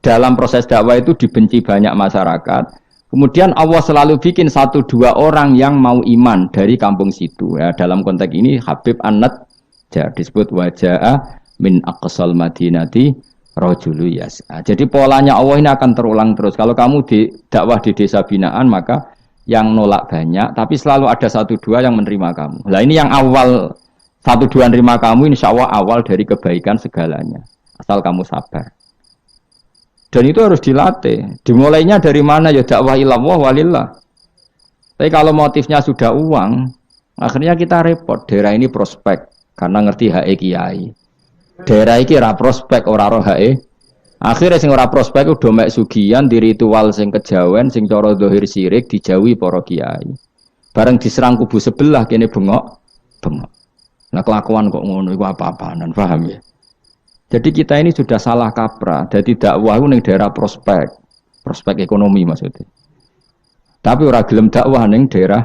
dalam proses dakwah itu dibenci banyak masyarakat. Kemudian Allah selalu bikin 1-2 orang yang mau iman dari kampung situ. Ya, dalam konteks ini Habib An-Najjar disebut waja'a min aqsal madinati rajulu yas'a. Jadi polanya Allah ini akan terulang terus. Kalau kamu di dakwah di desa binaan maka yang nolak banyak, tapi selalu ada 1-2 yang menerima kamu. Nah ini yang awal 1-2 menerima kamu, insya Allah awal dari kebaikan segalanya. Asal kamu sabar. Dan itu harus dilatih. Dimulainya dari mana? Ya dakwah ilallah walillah. Tapi kalau motifnya sudah uang, akhirnya kita repot. Daerah ini prospek karena ngerti HE kiai. Daerah ini ora prospek ora roh HE. Akhirnya sing ora prospek udah mek sugihan di ritual sing kejawen sing cara zahir sirik dijauhi para kiai. Bareng diserang kubu sebelah kene bengok. Nah kelakuan kok ngono iku apa-apaan, paham ya? Jadi kita ini sudah salah kaprah. Jadi dakwah ning daerah prospek ekonomi maksudnya. Tapi ora gelem dakwah ning daerah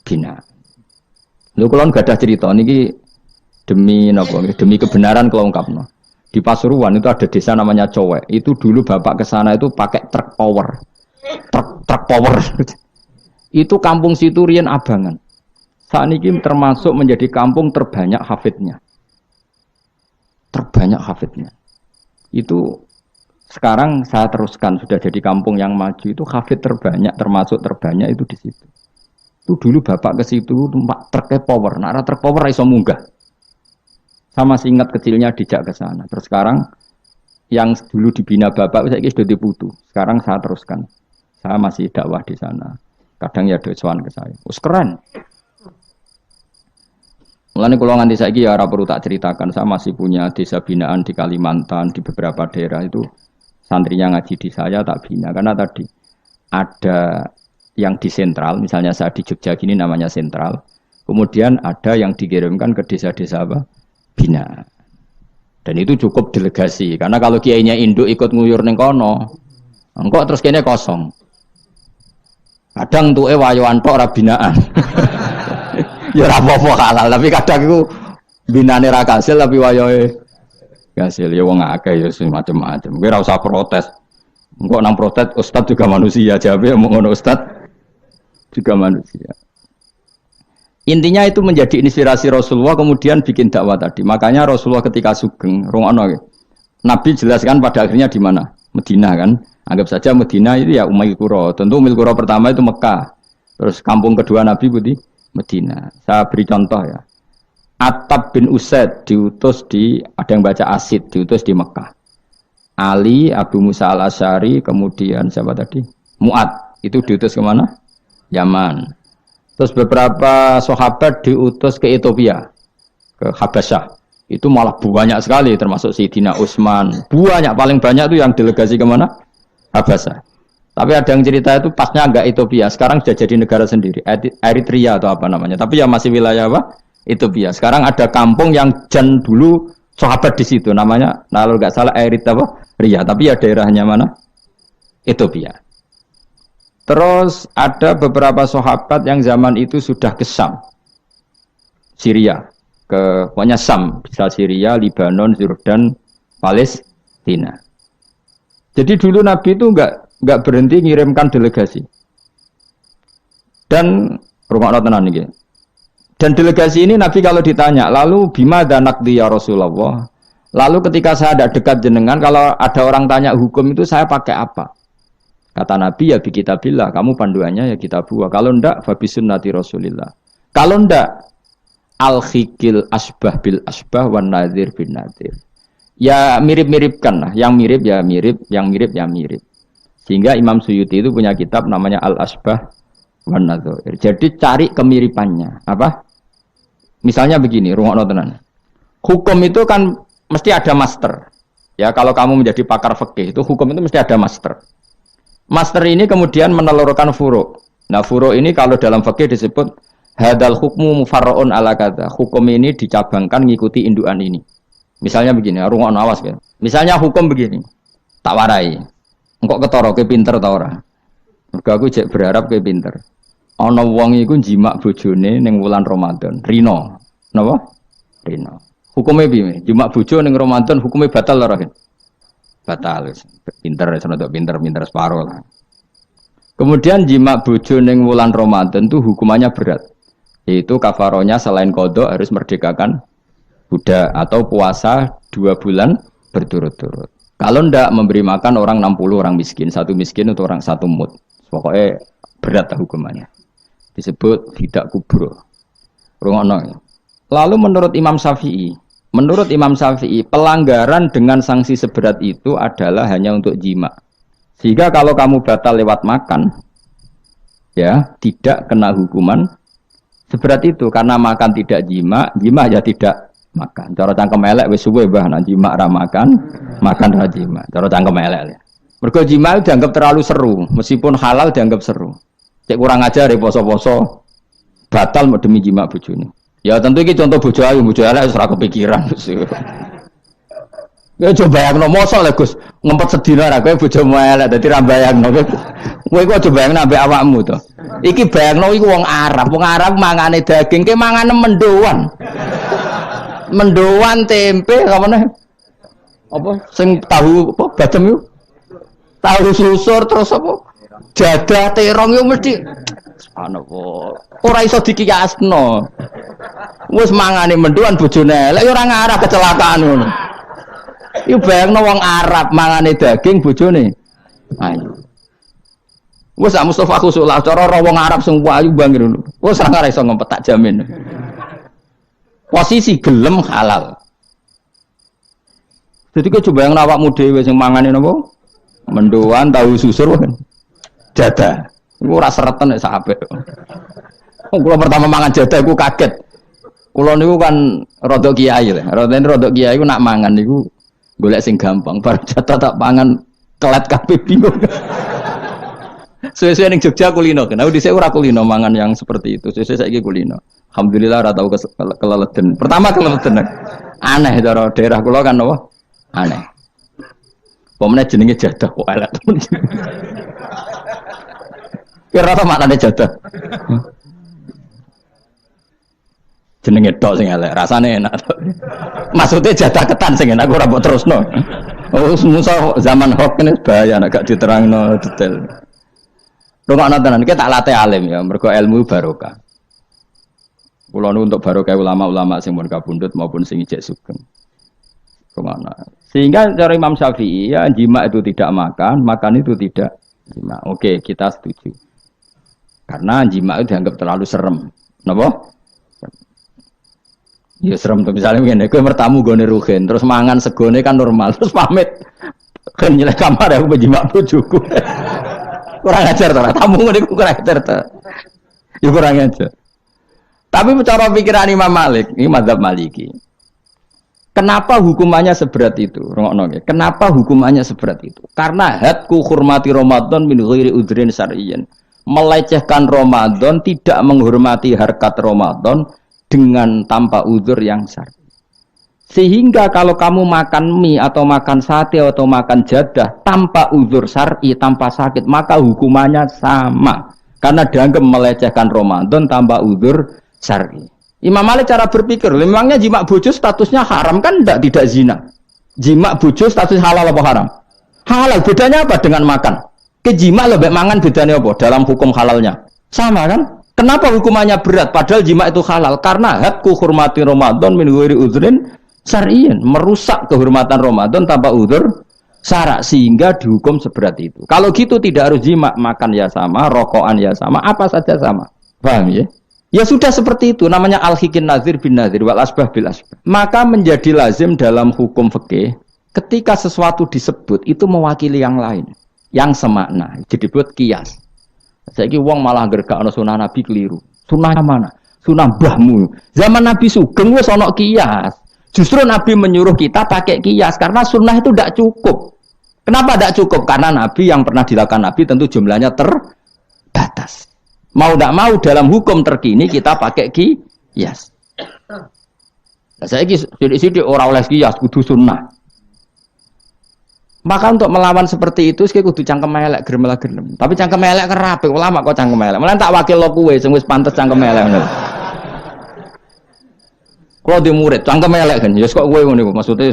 bina. Lho kula gadah cerita niki demi napa? Demi kebenaran kula ungkapno. Di Pasuruan itu ada desa namanya Cowek. Itu dulu bapak ke sana itu pakai truk power. Truk power. Itu kampung situ riyen abangan. Saat ini termasuk menjadi kampung terbanyak hafidnya. Itu sekarang saya teruskan sudah jadi kampung yang maju itu hafid terbanyak termasuk terbanyak itu di situ. Itu dulu bapak ke situ tempat truk power. Nah, truk power iso munggah. Sama ingat kecilnya dijak ke sana. Terus sekarang yang dulu dibina bapak saya sudah diputu. Sekarang saya teruskan. Saya masih dakwah di sana. Kadang ya doan ke saya. Keren. Mulane kula nganti saiki ya ora perlu tak ceritakan, saya masih punya desa binaan di Kalimantan, di beberapa daerah itu santrinya ngaji di saya tak bina karena tadi ada yang di sentral, misalnya saya di Jogja gini namanya sentral. Kemudian ada yang dikirimkan ke desa-desa apa? Bina. Dan itu cukup delegasi karena kalau kiainya induk ikut nguyur ning kono, engko terus kene kosong. Kadang tuke wayoan tok ora binaan. Ya ora apa-apa halal, tapi kadang iku binane ra kasil tapi wayahe kasil. Ya wong akeh ya macam-macam. Kowe ora usah protes. Engko nang protes ustaz juga manusia, jawabe omong ngono ustaz juga manusia. Intinya itu menjadi inspirasi Rasulullah kemudian bikin dakwah tadi. Makanya Rasulullah ketika sugeng rungokno Nabi jelaskan pada akhirnya di mana? Madinah kan. Anggap saja Madinah itu ya Umayyah Qura. Tentu Umayyah Qura pertama itu Mekah. Terus kampung kedua Nabi Budi Medina. Saya beri contoh ya. Attab bin Usaid diutus di, ada yang baca Asid, diutus di Mekah. Ali, Abu Musa al-Asy'ari, kemudian siapa tadi? Mu'ad, itu diutus kemana? Yaman. Terus beberapa sahabat diutus ke Ethiopia, ke Habasyah. Itu malah banyak sekali, termasuk Sayyidina Utsman. Banyak, paling banyak itu yang delegasi kemana? Habasyah. Tapi ada yang cerita itu pasnya enggak Ethiopia, sekarang sudah jadi negara sendiri, Eritrea atau apa namanya. Tapi ya masih wilayah apa? Ethiopia. Sekarang ada kampung yang jan dulu sahabat di situ, namanya, kalau enggak salah Eritrea, tapi ya daerahnya mana? Ethiopia. Terus ada beberapa sahabat yang zaman itu sudah ke Syam, Syria, ke pokoknya Syam, bisa Syria, Lebanon, Yordan, Palestina. Jadi dulu Nabi itu enggak berhenti ngirimkan delegasi. Dan rumah tenan iki. Dan delegasi ini Nabi kalau ditanya, lalu bima danakdi ya Rasulullah. Lalu ketika saya ada dekat jenengan, kalau ada orang tanya hukum itu saya pakai apa? Kata Nabi ya bi kitabillah, kamu panduannya ya kitabullah. Kalau ndak fa bi sunnati Rasulillah. Kalau ndak al-khikil asbah bil asbah wan nadhir bin nadhir. Ya mirip-miripkan lah, yang mirip ya mirip, yang mirip ya mirip. Sehingga Imam Suyuti itu punya kitab namanya Al-Asbah wan Nadhair. Jadi cari kemiripannya. Apa? Misalnya begini, rungokno tenan. Hukum itu kan mesti ada master. Ya, kalau kamu menjadi pakar fikih itu hukum itu mesti ada master. Master ini kemudian menelurkan furu'. Nah, furu' ini kalau dalam fikih disebut hadal hukmu mufarra'un ala kadza. Hukum ini dicabangkan ngikuti indukan ini. Misalnya begini, rungokno awas ya. Misalnya hukum begini. Tak warai. Engkok ketara kowe pinter ta ora? Mergo aku jek berharap kowe pinter. Ana wong iku jimak bojone ning wulan Ramadan. Rino. Napa? Rino. Hukume piye? Jimak bojo ning Ramadan hukume batal ora? Batal. Pinter senodok pinter separo lah. Kemudian jimak bojo ning wulan Ramadan itu hukumannya berat. Yaitu kafaronya selain qada harus merdekakan budak atau puasa 2 bulan berturut-turut. Kalau ndak memberi makan orang 60 orang miskin, satu miskin untuk orang satu mud. Pokoknya berat hukumannya. Disebut tidak kubro. Rungokno. Lalu menurut Imam Syafi'i, pelanggaran dengan sanksi seberat itu adalah hanya untuk jima. Sehingga kalau kamu batal lewat makan, ya tidak kena hukuman seberat itu karena makan tidak jima, jima ya tidak makan. Cara cangkem elek wis suwe mbah nang jima ra makan, makan ra jima. Cara cangkem elek. Mergo jima dianggap terlalu seru, meskipun halal dianggap seru. Cek kurang ajar ya poso-poso batal demi jima bojone. Ya tentu iki contoh bojo ayu elek wis ora kepikiran. Ya coba bayangno mosok lho Gus, ngempet sedina ra kowe bojomu elek dadi ra bayangno. Kowe kok coba bayangno ambek awakmu to. Iki bayangno iku wong Arab mangane daging, ke mangane mendoan. Mendoan tempe apa meneh? Apa sing tahu apa badem yo? Tahu susur terus apa? Jadah terong yo mesti subhanallah. Ora iso dikiyasno. Wis mangane mendoan bojone elek yo ora ngarah kecelakaan ngono. Iku bayangno wong Arab mangane daging bojone ayu. Wes sak Mustofa khusuk lah cara wong Arab sing ayu bangir ngono. Wes ora ngarah iso ngempet tak jamin. Posisi gelem halal. Jadi kok coba yang awakmu dhewe sing mangane napa? Mendoan tahu susur kan. Jadah. Iku ora sereten nek sak apik. Kula pertama mangan jadah iku kaget. Kula niku kan rada kiai lho. Rada kiai iku nak mangan niku golek sing gampang. Bar jadah tak pangan kelet kabeh bingung. Suwe-suwe ning Jogja kulino. Nah dhisik ora kulino mangan yang seperti itu. Suwe saiki kulino. Alhamdulillah ora tau keleleden. Pertama keleleden. Aneh cara daerah kula kan apa? Aneh. Pomene jenenge jadah kok elek temen. Kira apa maknane jadah? Jenenge tok sing elek, rasane enak. Maksudnya jadah ketan sing enak ora mbok terusno. Oh, musuh zaman hoax ini bahaya nek gak diterangno detail. Rungokno tenan iki tak latih alim ya, mergo ilmu barokah. Kula nu untuk barokah ulama-ulama sing pun kabundut maupun sing ijek sugeng. Kemana? Sehingga cara Imam Syafi'i ya jima itu tidak makan itu tidak jima. Oke, kita setuju. Karena jima itu dianggap terlalu serem. Napa? Ya serem tuh misalnya ngene, kowe mertamu gone rugen, terus mangan segone kan normal, terus pamit. Kan nyelek kamar aku menjimak bojoku. Kurang ajar to, tamu ngene kurang ajar to. Ya kurang ajar. Tapi cara pikiran Imam Malik, ini mazhab Maliki. Kenapa hukumannya seberat itu? Rungokno nggih. Kenapa hukumannya seberat itu? Karena hadku hurmati Ramadan min ghairi udhrin syar'iyyin. Melecehkan Ramadan, tidak menghormati harkat Ramadan dengan tanpa uzur yang syar'i. Sehingga kalau kamu makan mie atau makan sate atau makan jadah tanpa uzur syar'i, tanpa sakit, maka hukumannya sama. Karena dianggap melecehkan Ramadan tanpa uzur syar'i. Imam Malik cara berpikir, memangnya jima bojo statusnya haram kan tidak zina. Jima bojo status halal apa haram? Halal. Bedanya apa dengan makan? Ke jima lebih mangan bedanya apa dalam hukum halalnya? Sama kan? Kenapa hukumannya berat? Padahal jima itu halal. Karena hadku hurmati Ramadan min ghairi udhrin syar'iyyin, merusak kehormatan Ramadan tanpa udzur syara, sehingga dihukum seberat itu. Kalau gitu tidak harus jima, makan ya sama, rokokan ya sama, apa saja sama. Paham ya? Ya sudah seperti itu, namanya al-hikin nazir bin nazir wal asbah bil asbah. Maka menjadi lazim dalam hukum fikih ketika sesuatu disebut itu mewakili yang lain, yang semakna. Jadi buat kias. Saiki wong malah gergakno sunah Nabi keliru. Sunahnya mana? Sunah mbahmu. Zaman Nabi Sugeng wis ana kias. Justru Nabi menyuruh kita pakai kias karena sunnah itu tidak cukup. Kenapa tidak cukup? Karena Nabi yang pernah dilakukan Nabi tentu jumlahnya terbatas. Mau tidak mau dalam hukum terkini kita pakai kias. Nah, saiki sithik-sithik ora oleh kias kudu sunnah. Maka untuk melawan seperti itu sik kudu cangkem elek gerem. Tapi cangkem elek kerape ulama kok cangkem elek. Mulane tak wakil lo kowe sing wis pantes cangkem elek ngono. Kalau di murid cangkem elek kan, ya kok kowe ngono iku maksudnya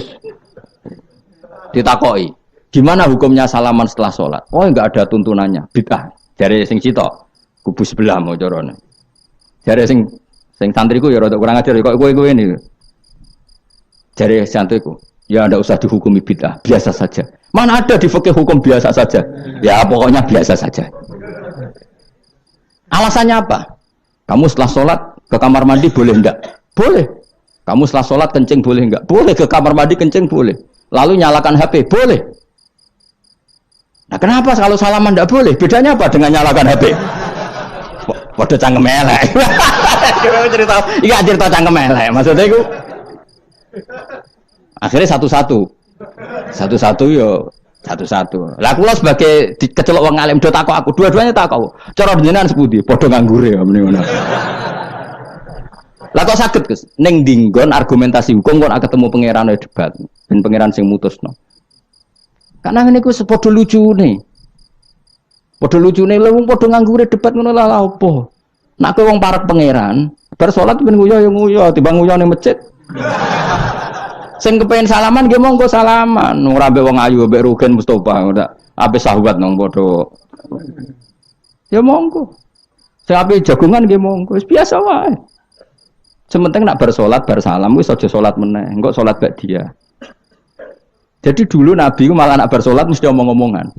ditakoki. Gimana hukumnya salaman setelah sholat? Oh enggak ada tuntunannya, bid'ah. Dari sing sitok kubu sebelah mau carane. Dari sing santriku ya rada kurang ajar kok kowe ini. Dari santriku ya ndak usah dihukumi bid'ah, biasa saja. Mana ada di fikih hukum biasa saja? Ya pokoknya biasa saja. Alasannya apa? Kamu setelah sholat ke kamar mandi boleh enggak? Boleh. Kamu setelah sholat kencing boleh enggak? Boleh. Ke kamar mandi kencing boleh. Lalu nyalakan HP boleh. Nah kenapa kalau salaman enggak boleh? Bedanya apa dengan nyalakan HP? Waduh cangkem elek. Iya cerita cangkem elek. Maksudnya itu akhirnya satu-satu yo satu-satu. Lah kula sebagai kecelok wong alim do takok aku, dua-duanya takok. Cara jenengan sepundi? Padha nganggure ya meni ngono. Lah kok saged Gus ning dinggon argumentasi hukum kok ketemu pangeran debat ben pangeran sing mutusno. Karena niku sepadha lucune. Padha lucune lha wong padha nganggure debat ngono lah opo. Nek kowe wong parek pangeran, bar salat ben nguyo ya nguyo, timbang nguyo ning masjid. Sing kepengin salaman nggih monggo salaman. Ora mbek wong ayu mbek Rugen Mustofa ndak ape sahabat nang padha. Ya monggo. Sing ape jagongan nggih monggo, wis biasa wae. Sementing nak bar salat bar salam wis aja salat meneh, engko salat bak dia. Jadi dulu Nabi malah nak bar salat mesti omong-omongan.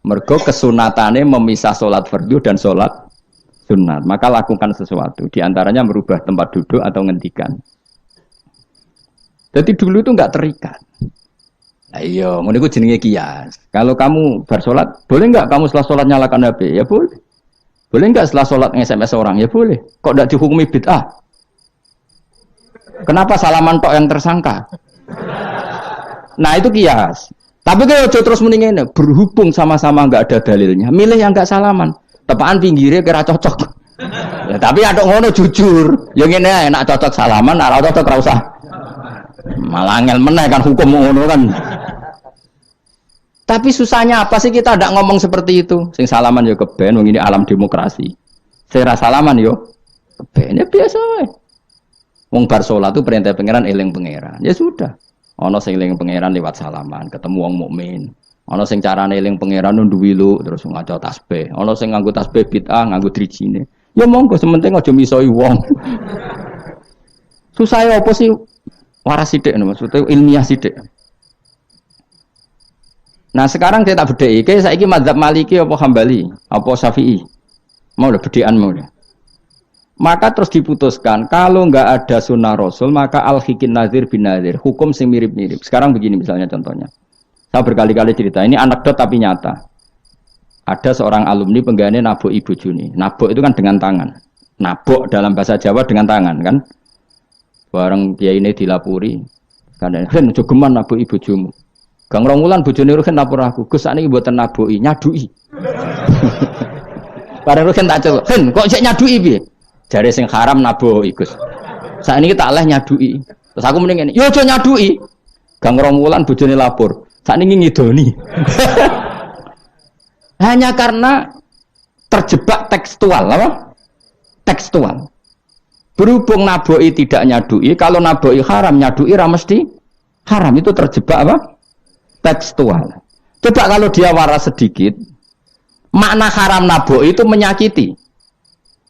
Mergo kesunatane memisah salat fardu dan salat sunat. Maka lakukan sesuatu, di antaranya merubah tempat duduk atau ngendikan. Jadi dulu itu enggak terikat. Nah, iya, ngono iku jenenge kias. Kalau kamu bar salat, boleh enggak kamu setelah salat nyalakan HP? Ya boleh. Boleh enggak setelah salat nge-SMS orang? Ya boleh. Kok enggak dihukumi bid'ah? Kenapa salaman tok yang tersangka? Nah, itu kias. Tapi kalau terus mendingin berhubung sama-sama enggak ada dalilnya, milih yang enggak salaman. Tepaan pinggirnya kira cocok. Ya, tapi ada ngono jujur. Yang ini enak cocok salaman, ora cocok ora usah. Malah angel meneh kan hukum ngono kan. Tapi susahnya apa sih kita tidak ngomong seperti itu? Sing salaman yo keben, wong ini alam demokrasi. Sing ra salaman yo keben ya biasa wae. Wong bar salat itu perintah pangeran eling pangeran. Ya sudah. Ana sing eling pangeran lewat salaman, ketemu wong mukmin. Ana sing carane eling pangeran nduwilu terus ngaca tasbih. Ana sing nganggo tasbih bid'ah, nganggo drijine. Ya monggo sementing aja misoi wong. Susah ya apa sih? Waras sidik, maksudnya ilmiah sidik. Nah sekarang saya tak bedai, kayak saya ini mazhab Maliki apa Hambali, apa Syafi'i, mau udah bedaan mau udah. Maka terus diputuskan kalau nggak ada sunnah Rasul maka al-hikin nazir bin nazir, hukum sing mirip-mirip. Sekarang begini misalnya contohnya, saya berkali-kali cerita, ini anekdot tapi nyata. Ada seorang alumni penggaweane nabok ibu Juni, nabok itu kan dengan tangan, nabok dalam bahasa Jawa dengan tangan kan. Bareng kiai ini dilapuri, kadang kan jogeman naboi bojomu. Gang rong wulan bojone Ruhen lapor aku, Gus sakniki mboten naboi, nyadui. Bareng Ruhen tak celuk, "Hen, kok cek nyadui piye?" Jare sing haram naboi, Gus. Sakniki tak leh nyadui. Terus aku mending ngene, "Yo aja nyadui." Gang rong wulan bojone lapor, sakniki ngidoni. Hanya karena terjebak tekstual, apa? Tekstual. Berhubung naboi tidak nyadui, kalau naboi haram nyadui ra mesti haram, itu terjebak apa? Tekstual. Coba kalau dia waras sedikit, makna haram naboi itu menyakiti.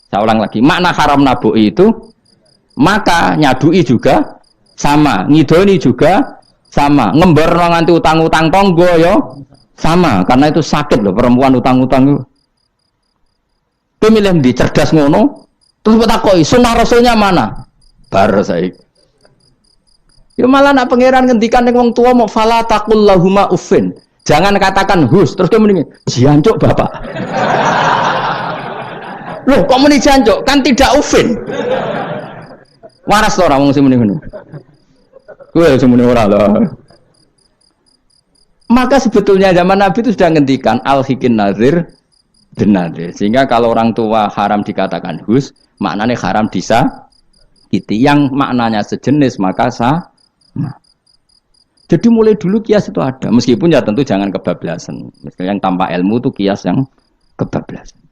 Saya ulang lagi, makna haram nabu'i itu maka nyadui juga sama, ngidoni juga sama, ngember nganti utang-utang tonggo yo sama, karena itu sakit loh perempuan utang-utang itu. Pemilih di cerdas ngono, terus bertakoi sunnah rasulnya mana? Bar saya. Yo malah nak pangeran ngendikan ning wong tua mau fala taqul lahuma uffin. Jangan katakan hus, terus dia mendingin jancuk bapak. Loh, kok muni jancuk? Kan tidak ufin. Waras to ora wong sing muni ngono. Kowe sing muni ora lho. Maka sebetulnya zaman Nabi itu sudah ngendikan al-hikin nazir bin nazir. Sehingga kalau orang tua haram dikatakan hus, maknanya haram disakiti. Yang maknanya sejenis maka sah. Jadi mulai dulu kias itu ada. Meskipun ya tentu jangan kebablasan. Misalnya yang tanpa ilmu itu kias yang kebablasan.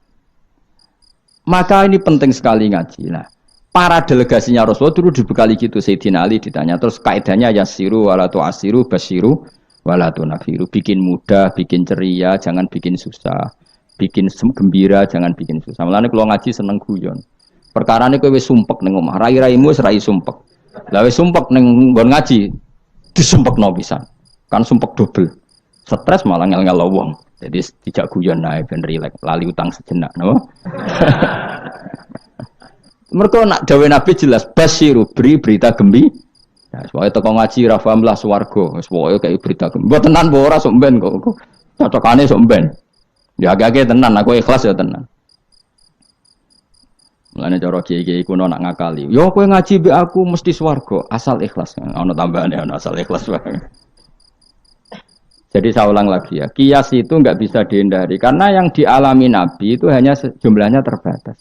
Maka ini penting sekali ngaji. Nah, para delegasinya Rasulullah dulu dibekali gitu. Sayyidina Ali ditanya. Terus kaidahnya yasiru walatu asiru basiru walatu nafiru. Bikin mudah, bikin ceria, jangan bikin susah. Bikin gembira, jangan bikin susah. Mulane kalau ngaji seneng guyon. Perkara ini kowe wis sumpek ning omah. Rai-raimu wis rai sumpek. Lah wis sumpek ning nggon ngaji disumpekno pisan. Kan sumpek double. Stres malah ngel-ngel wong. Jadi tidak guyon nae ben rileks, lali utang sejenak, no. Mereka nak dawuh Nabi jelas basiru beri berita gembira. Ya, soalnya teko ngaji ra paham lah swarga, wis pokoke kayak berita gembira. Mbok tenan mbok ora sok ben kok. Cocokane sok ben. Ya agak-agak tenan, aku ikhlas ya tenan. Mulane cara kiai-kiai kuno nak ngakali. Yo kowe ngaji mbek aku mesti swarga, asal ikhlas. Ana tambahane ana asal ikhlas wae. Jadi saya ulang lagi ya, kias itu nggak bisa dihindari karena yang dialami Nabi itu hanya jumlahnya terbatas.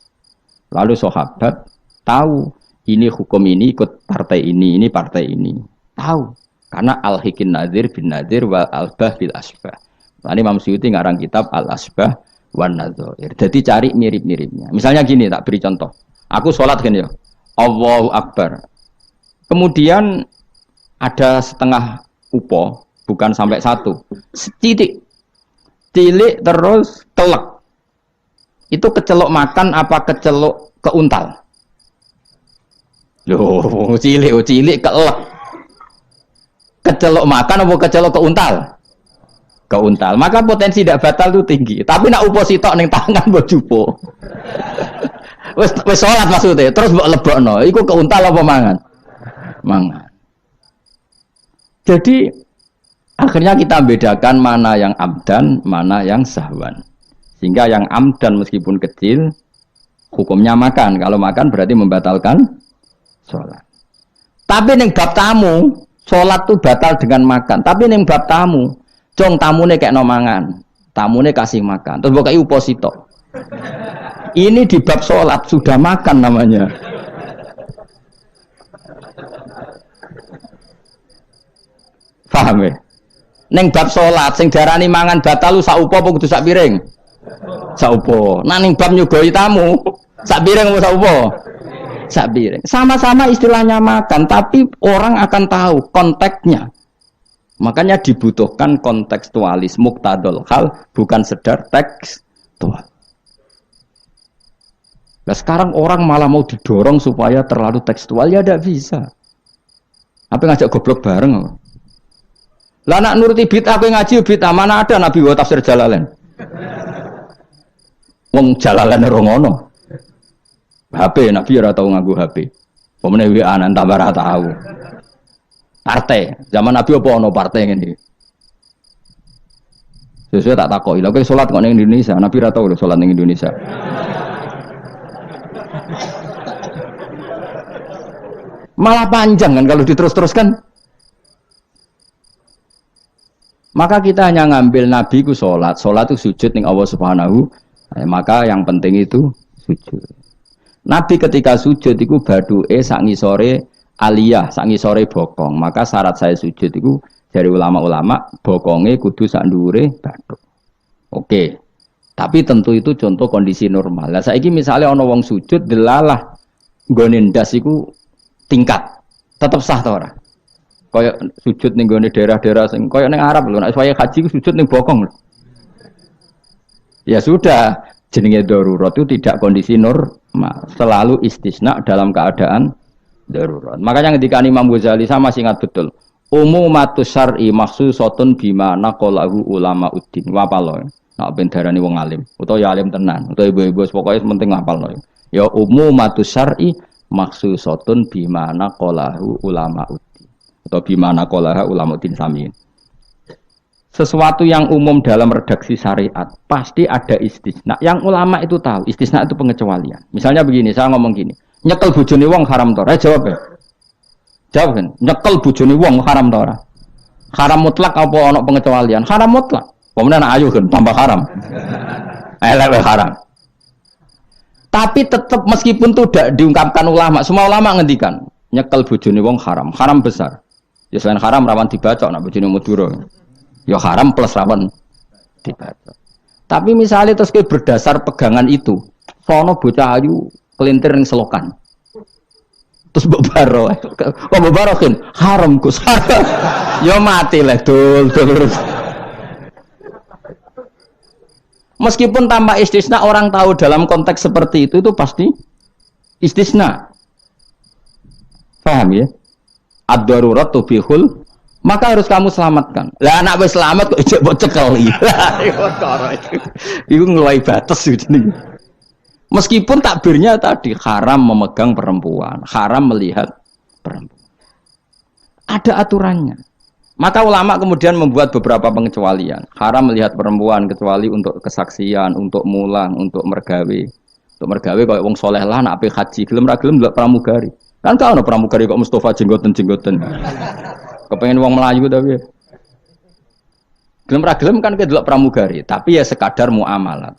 Lalu sahabat tahu ini hukum ini ikut partai ini partai ini. Tahu karena al-hikin nadir bin nadir wal albah bil asbah. Tadi Imam Suyuti ngarang kitab al-asbah wan nadzair. Jadi cari mirip-miripnya. Misalnya gini, tak beri contoh. Aku sholat kan ya, Allahu Akbar. Kemudian ada setengah upo. Bukan sampai satu, titik, tilik terus kelek. Itu kecelok makan apa kecelok keuntal? Loh, cilik kelek. Kecelok makan apa kecelok keuntal? Keuntal. Maka potensi tidak batal itu tinggi. Tapi nak upo sitok ning tangan mbok jupo. Wis salat maksudnya, terus mbok lebokno. Iku keuntal apa mangan? Mangan. Jadi akhirnya kita bedakan mana yang amdan, mana yang sahwan. Sehingga yang amdan meskipun kecil, hukumnya makan. Kalau makan berarti membatalkan sholat. Tapi ning bab tamu, sholat itu batal dengan makan. Tapi ning bab tamu, cong tamune kayak nomangan, tamune kasih makan. Terus bukai uposito. Ini di bab sholat sudah makan namanya. Paham ya? Neng bab salat sing diarani mangan batal sak upo apa kudu sak piring? Sak upo. Nah ning bab nyugoi tamu, sak piring apa sak upo? Sak piring. Sama-sama istilahnya makan, tapi orang akan tahu konteksnya. Makanya dibutuhkan kontekstualis muqtadul hal, bukan sekedar tekstual. Nah sekarang orang malah mau didorong supaya terlalu tekstual, ya tidak bisa. Apa ngajak goblok bareng? Lah nak nuruti bid'ah kowe ngaji bid'ah, mana ada Nabi wa tafsir Jalalain. Wong Jalalain ora ngono. HP Nabi ora tau nganggo HP. Pemene WA nang tambah ora tau. Partai, zaman Nabi apa ono partai ngene iki. Sesuai tak takoki, lha kowe salat kok ning Indonesia, Nabi ora tau lho salat ning Indonesia. Malah panjang kan kalau diterus-teruskan. Maka kita hanya ngambil Nabi ku sholat itu sujud ning Allah Subhanahu. Maka yang penting itu sujud. Nabi ketika sujud itu baduke sak ngisore aliyah, sak ngisore bokong. Maka syarat saya sujud itu dari ulama-ulama bokonge kudu sak ndhuure bathuk. Oke. Tapi tentu itu contoh kondisi normal. Lah saiki misalnya ana wong sujud delalah nggone ndas iku tingkat. Tetap sah ta ora? Kayak sujud ning gone daerah-daerah sing kayak ning Arab lho, nek saya haji ku sujud ning bokong lho. Ya sudah, jenenge darurat itu tidak kondisi normal, selalu istisna dalam keadaan darurat. Makanya ketika Imam Ghazali saya masih ingat betul, umumatus syar'i makhsusatun bima naqalahu ulama uddin. Wapalo. Nak ben darani wong alim, utawa ya alim tenan, utawa ibu-ibu pokoke penting ngapalno. Ya umumatus syar'i makhsusatun bima naqalahu ulama uddin. Utawa bima naqalaha ulama uddin sami. Sesuatu yang umum dalam redaksi syariat pasti ada istisna. Yang ulama itu tahu, istisna itu pengecualian. Misalnya begini, saya ngomong gini, nyekel bojone wong haram ta ora? Jawab ya. Jawab kan, nyekel bojone wong haram ta ora? Haram mutlak apa ana pengecualian? Haram mutlak. Pemenang ayu kan tambah haram. Elek haram. Tapi tetap meskipun itu tidak diungkapkan ulama, semua ulama ngendikan nyekel bojone wong haram, haram besar. Ya selain haram rawan dibacok nak bojone Madura. Ya haram plus rawan dibaca. Tapi misalnya terus berdasar pegangan itu, sono bocah ayu kelintir ning selokan. Terus mbok baro. Kok mbok baro kan haram Gus. Ya mati lah dul. Meskipun tanpa istisna orang tahu dalam konteks seperti itu pasti istisna. Paham ya? Ad-darurat tubihul, maka harus kamu selamatkan. Lah anak wis selamat kok ijek mbok cekel iki. Iku ngeluai batas gitu. Meskipun takbirnya tadi haram memegang perempuan, haram melihat perempuan. Ada aturannya. Maka ulama kemudian membuat beberapa pengecualian. Haram melihat perempuan kecuali untuk kesaksian, untuk mulang, untuk mergawe. Untuk mergawe kaya wong saleh lah nak ape haji, gelem ra gelem ndelok pramugari. Kan kau ana pramugari kok Mustafa jenggoten-jenggoten. Kepengen wong Melayu tapi gelem ra gelem kan ke delok pramugari, tapi ya sekadar muamalah.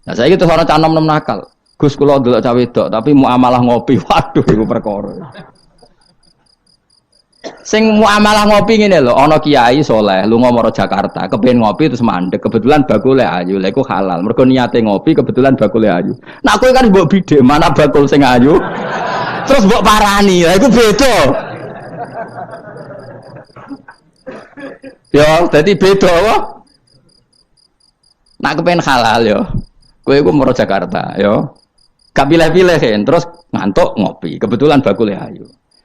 Nah saiki terus ana cah nom-nom nakal. Gus kula delok cah wedok tapi muamalah ngopi. Waduh iku perkara. Sing muamalah ngopi ngene lho, ana kiai saleh lunga maro Jakarta, kepengin ngopi terus mandek, kebetulan bakule ayu. Lha iku halal. Mergo niate ngopi kebetulan bakule ayu. Nak kowe kan mbok bidhe, mana bakul sing ayu? Terus mbok parani. Lha iku beda. Ya, dadi beda apa? Nak kepengin halal ya. Kowe iku maro Jakarta, ya. Gak pilih-pilih kan, terus ngantuk ngopi, kebetulan bakule ayu.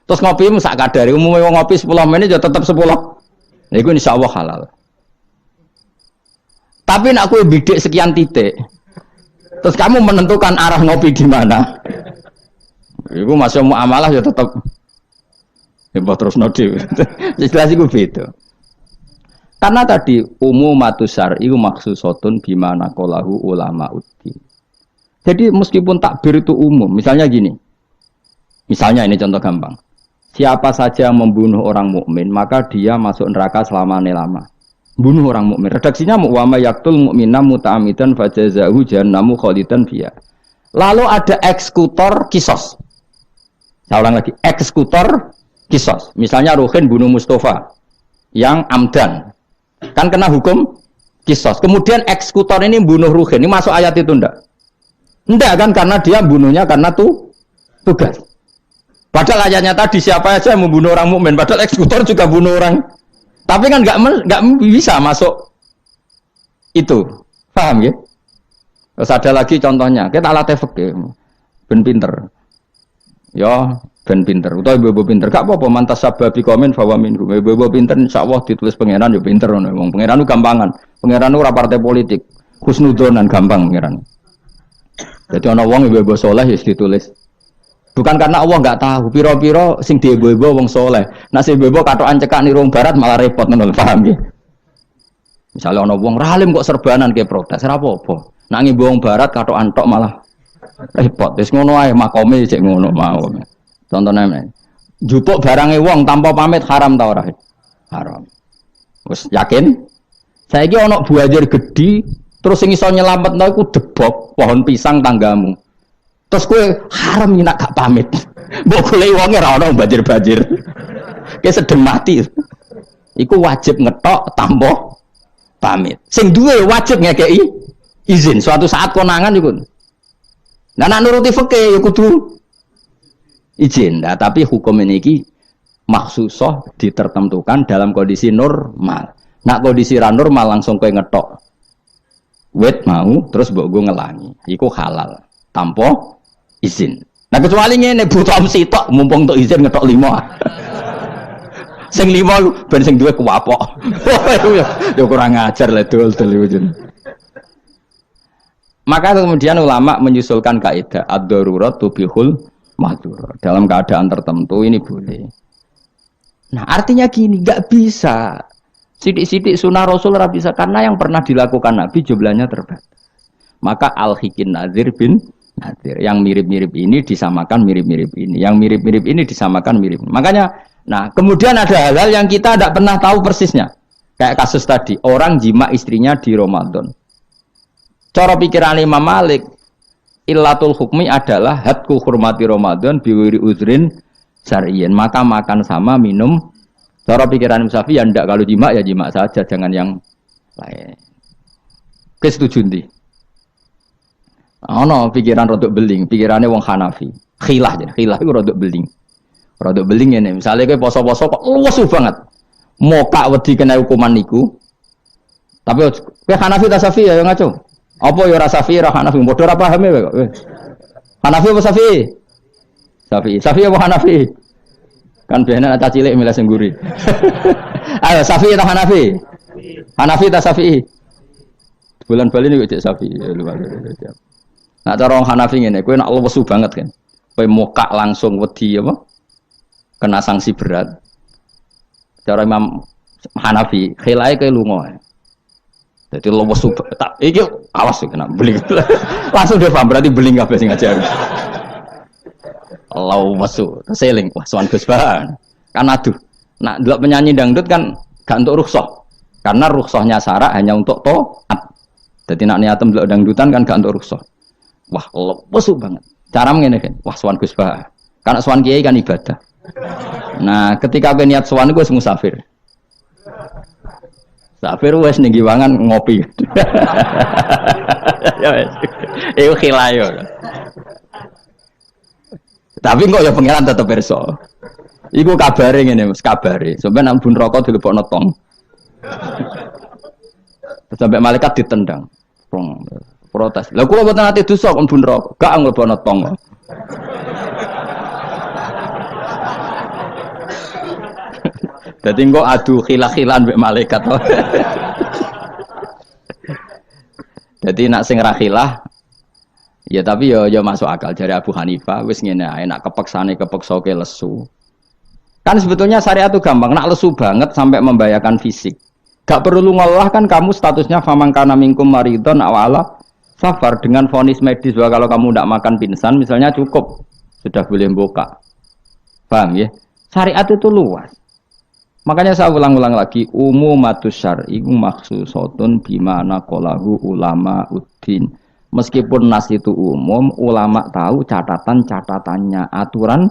Terus ngopi sak kadare, umumnya ngopi 10 menit ya tetap 10. Nah itu insyaallah halal. Tapi nak kowe bidik sekian titik. Terus kamu menentukan arah ngopi di mana? Iku masuk muamalah ya tetap mbok terus nodi. Jelas iku beda. Karena tadi umumatus syar'i iku makhsusatun bima naqalahu ulama uddin. Jadi meskipun takbir itu umum, misalnya gini. Misalnya ini contoh gampang. Siapa saja yang membunuh orang mukmin maka dia masuk neraka selama-lama. Bunuh orang mukmin. Redaksinya wa may yaqtul mu'mina muta'ammidan fajazahu jahannamu khalidan fiha. Lalu ada eksekutor kisos. Saya ulang lagi, eksekutor kisos. Misalnya Ruhin bunuh Mustafa yang amdan. Kan kena hukum kisos. Kemudian eksekutor ini bunuh Ruhin. Ini masuk ayat itu enggak? Enggak kan karena dia bunuhnya karena tugas. Padahal ayatnya tadi siapa saja yang membunuh orang mukmin, padahal eksekutor juga bunuh orang. Tapi kan enggak bisa masuk itu. Paham ya? Terus ada lagi contohnya, kita latih fikih. Ben pinter. Ya, ben pinter. Utawa ibu-ibu pinter. Gak apa-apa mantas sababi komen fawa minhum. Ibu-ibu pinter insyaallah ditulis pangeran ya pinter ngono. Wong pangeran ku gampangan. Pangeran ora partai politik. Husnudzon gampang pangeran. Jadi ana wong ibu-ibu saleh wis ditulis. Bukan karena Allah enggak tahu, piro-piro sing diebo-ebo wong saleh. Nek sing iebo katokan cekak ni rong barat malah repot ngono, paham nggih? Misale ana wong ralim kok serbanan ke protes, ora apa-apa. Nek ngibo wong barat katokan tok malah repot. Wis ngono ae makome cek ngono mau. Contone njupuk barange wong tanpa pamit haram ta ora? Haram. Wis yakin? Saiki ana buajar gedhi terus sing iso nyelametno iku debok pohon pisang tanggamu. Terus kowe haram yen gak pamit. Mbok goleki wonge ora ono banjir-banjir. Ki sedeng mati. Iku wajib ngetok tanpa pamit. Sing duwe wajib ngekeki izin suatu saat konangan iku. Nah nek nuruti fikih ya kudu izin. Nah, tapi hukum ini iki maksusah ditertentukan dalam kondisi normal. Nak kondisi ra normal langsung kowe ngetok. wet mau terus mbok go ngelangi. Iku halal tanpa izin. Nah kecuali ngene buta sitok mumpung untuk izin ngetok 5. Sing 5 ben sing duwe kuwapok. Ya kurang ajar lah dol-dol itu. Maka kemudian ulama menyusulkan kaidah ad-darurat tubihul mahdzur. Dalam keadaan tertentu ini boleh. Nah, artinya gini, enggak bisa. Sidik-sidik sunnah Rasul ora bisa karena yang pernah dilakukan Nabi jumlahnya terbatas. Maka al-hikin nadzir bin nadzir. Yang mirip-mirip ini disamakan mirip-mirip ini. Yang mirip-mirip ini disamakan mirip. Makanya, nah, kemudian ada hal-hal yang kita tidak pernah tahu persisnya. Kayak kasus tadi, orang jima istrinya di Ramadan. Cara pikiran Imam Malik, illatul hukmi adalah hadku hurmati Ramadan biwiri uzrin syar'iyyin. Maka makan sama minum. Cara pikiran Imam Syafi'i ya ndak, kalau jima ya jima saja, jangan yang lain. Kesetuju ndi? Ono pikiran rodok beling, pikirannya wong Hanafi. Khilah jadi, khilah itu rodok beling. Rodok beling ini, misalnya kowe poso-poso kok luwes banget. Mokak wedi kena hukuman niku. Tapi kowe Hanafi ta Syafi'i ya ngaco. Apa ya ora Syafi'i ra Hanafi, padha ora pahame kowe kok. Hanafi apa Syafi'i? Syafi'i. Syafi'i apa Hanafi? Kan biasanya anak cilik milih sengguri. Ayo Syafi'i ta Hanafi? Hanafi ta Syafi'i? Bulan Bali niku cek Syafi'i. Nah cara orang Hanafi ngene, kowe nak lesu banget kan. Kowe mokak langsung wedi apa? Kena sanksi berat. Cara Imam Hanafi, khilae kowe lunga. Jadi lesu tak iki awas kena beling. Langsung dia paham berarti beling kabeh sing ngajar. Lesu, seling wah sowan Gus Bahan. Kan aduh. Nak ndelok penyanyi dangdut kan gak untuk rukhsah. Karena rukhsahnya syarak hanya untuk taat. Jadi nak niatem ndelok dangdutan kan gak untuk rukhsah. Wah, lesu banget. Cara ngene kan. Wah, sowan Gus Bahan. Karena sowan kiai kan ibadah. Nah, ketika kowe niat sowan iku wis musafir. Musafir wis ning giwangan ngopi. Ya wis. Iku khilayo. Tapi kok ya pangeran tetep pirsa. Iku kabare ngene, Mas, kabare. Sampai nang bun rokok dilebokno tong. Sampai malaikat ditendang. Protes. Lah kula mboten ate dosa kon bun rokok. Gak nglebokno tong. Dadi engko adu khilah-khilan mbek malaikat. Dadi nak sing ra khilah ya tapi ya masuk akal dari Abu Hanifah wis ngene ae nak kepeksane kepeksa ke lesu. Kan sebetulnya syariat itu gampang, nak lesu banget sampai membahayakan fisik. Gak perlu ngolah kan kamu statusnya famangkana minkum maridon awala safar dengan vonis medis bahwa kalau kamu tidak makan pingsan misalnya cukup sudah boleh buka. Paham ya? Syariat itu luas. Makanya saya ulang-ulang lagi, umumatus syar'i maksusotun bimana qalahu ulama uddin. Meskipun nas itu umum, ulama tahu catatan-catatannya, aturan.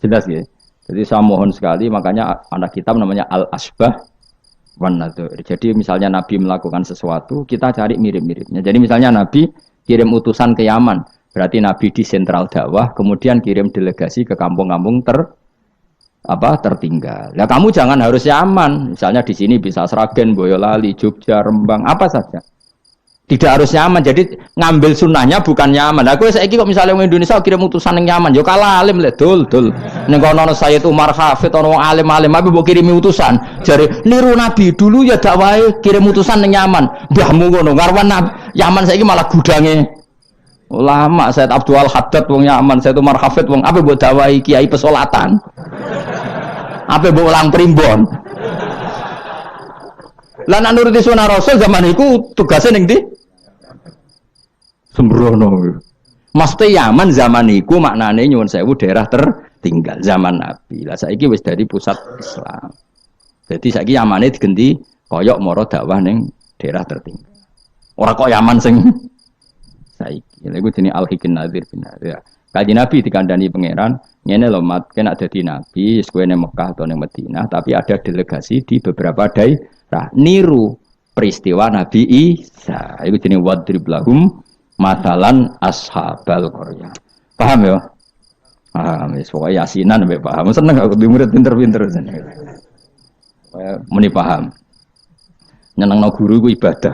Jelas ya? Jadi saya mohon sekali, makanya anak kitab namanya Al-Asbah wan Nadzair. Jadi misalnya Nabi melakukan sesuatu, kita cari mirip-miripnya. Jadi misalnya Nabi kirim utusan ke Yaman, berarti Nabi di sentral dakwah, kemudian kirim delegasi ke kampung-kampung tertinggal. Ya kamu jangan harus Yaman. Misalnya di sini bisa Sragen, Boyolali, Jogja, Rembang, apa saja. Tidak harus Yaman. Jadi ngambil sunnahnya bukan Yaman. Aku saiki kok misalnya orang Indonesia kirim utusan yang Yaman, yo kalah alim le dul. Ning kono Sayyid Umar Hafid ono alim-alim tapi mbok kirimi utusan. Jare niru Nabi dulu ya dakwahe kirim utusan ning Yaman. Mbahmu ngono ngarwan Yaman saiki malah gudange ulama. Sayyid Abdul Haddad wong Yaman, Sayyid Umar Hafid wong apa mbok dakwahi kiai pesolatan. Apa mbok ulang primbon. Lah nek nuruti sunah Rasul zaman iku tugase ning ndi? Sembrono. Mesti Yaman zaman iku maknane nyuwun sewu daerah tertinggal zaman Nabi. Lah saiki wis dari pusat Islam. Jadi saiki Yamane digenti koyok moro dakwah ning daerah tertinggal. Ora kok Yaman sing saiki. Lha iku jenenge Al-Hikin Nadzir bin Nadzir. Kanjeng Nabi dikandani pangeran, ngene lho mat, kena dadi nabi, wis kowe ning Mekah atau ning Madinah, tapi ada delegasi di beberapa daerah niru peristiwa Nabi Isa. Iku jenenge wadrib lahum masalan ashabal qaryah. Paham ya? Paham wis pokoke yasinan mbek paham. Seneng aku di murid pinter-pinter seneng. Muni paham. Nyenengno guru iku ibadah.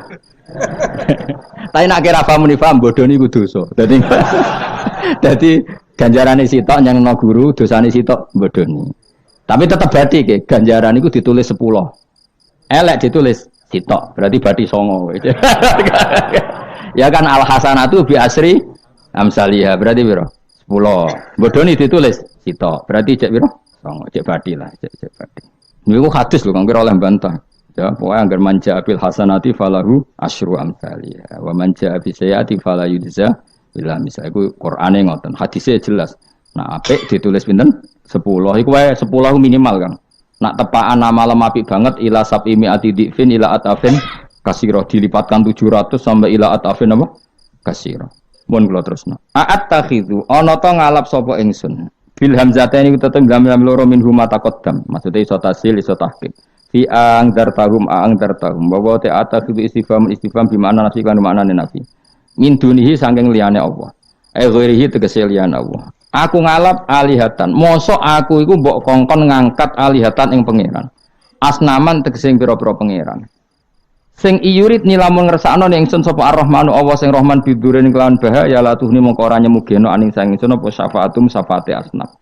Tapi nek kira paham paham bodoh niku dosa. Dadi ganjarane sitok nyenengno guru, dosane sitok bodoni. Tapi tetap berarti ke ganjaran itu ditulis 10. Elek ditulis sitok, berarti bati 9. Ya kan al hasanatu bi asri amsalihah, berarti piro? 10. Bodoni ditulis sitok, berarti cek piro? 9, cek bati lah, cek bati. Niku hadis lho Kang kira oleh bantah. Ya, pokoknya anggar manja bil hasanati falahu asyru amsalihah wa manja bi sayyiati fala yujza illa misal. Iku Qur'ane ngoten, hadisnya jelas. Nah, apik ditulis pinten? 10. Iku wae 10 minimal Kang. Nak tepaan nama apik banget ila sab'i mi'ati difin ila atafin kasira dilipatkan 700 sampai ila atafin apa? Kasira. Mun kula terusno. A'at takhidhu ana ta ngalap sapa ingsun. Bil hamzataini tetep gam-gam loro minhu mata qaddam. Maksude iso tasil iso tahqiq. Fi ang dartahum bahwa ta'ata fi istifham bi makna nafi kan maknane nafi. Min dunihi saking liyane Allah. Ghairihi tegese liyane Allah. Aku ngalap alihatan. Mosok aku iku mbok kongkon ngangkat alihatan ing pangeran. Asnaman tegese pira-pira pangeran. Sing iyurit nilamun ngersakno ning ingsun sapa Ar-Rahmanu Allah sing Rahman bidurin kelawan bahaya la tuhni mongko ora nyemugeno aning sang ingsun apa syafaatum syafaate asnaf.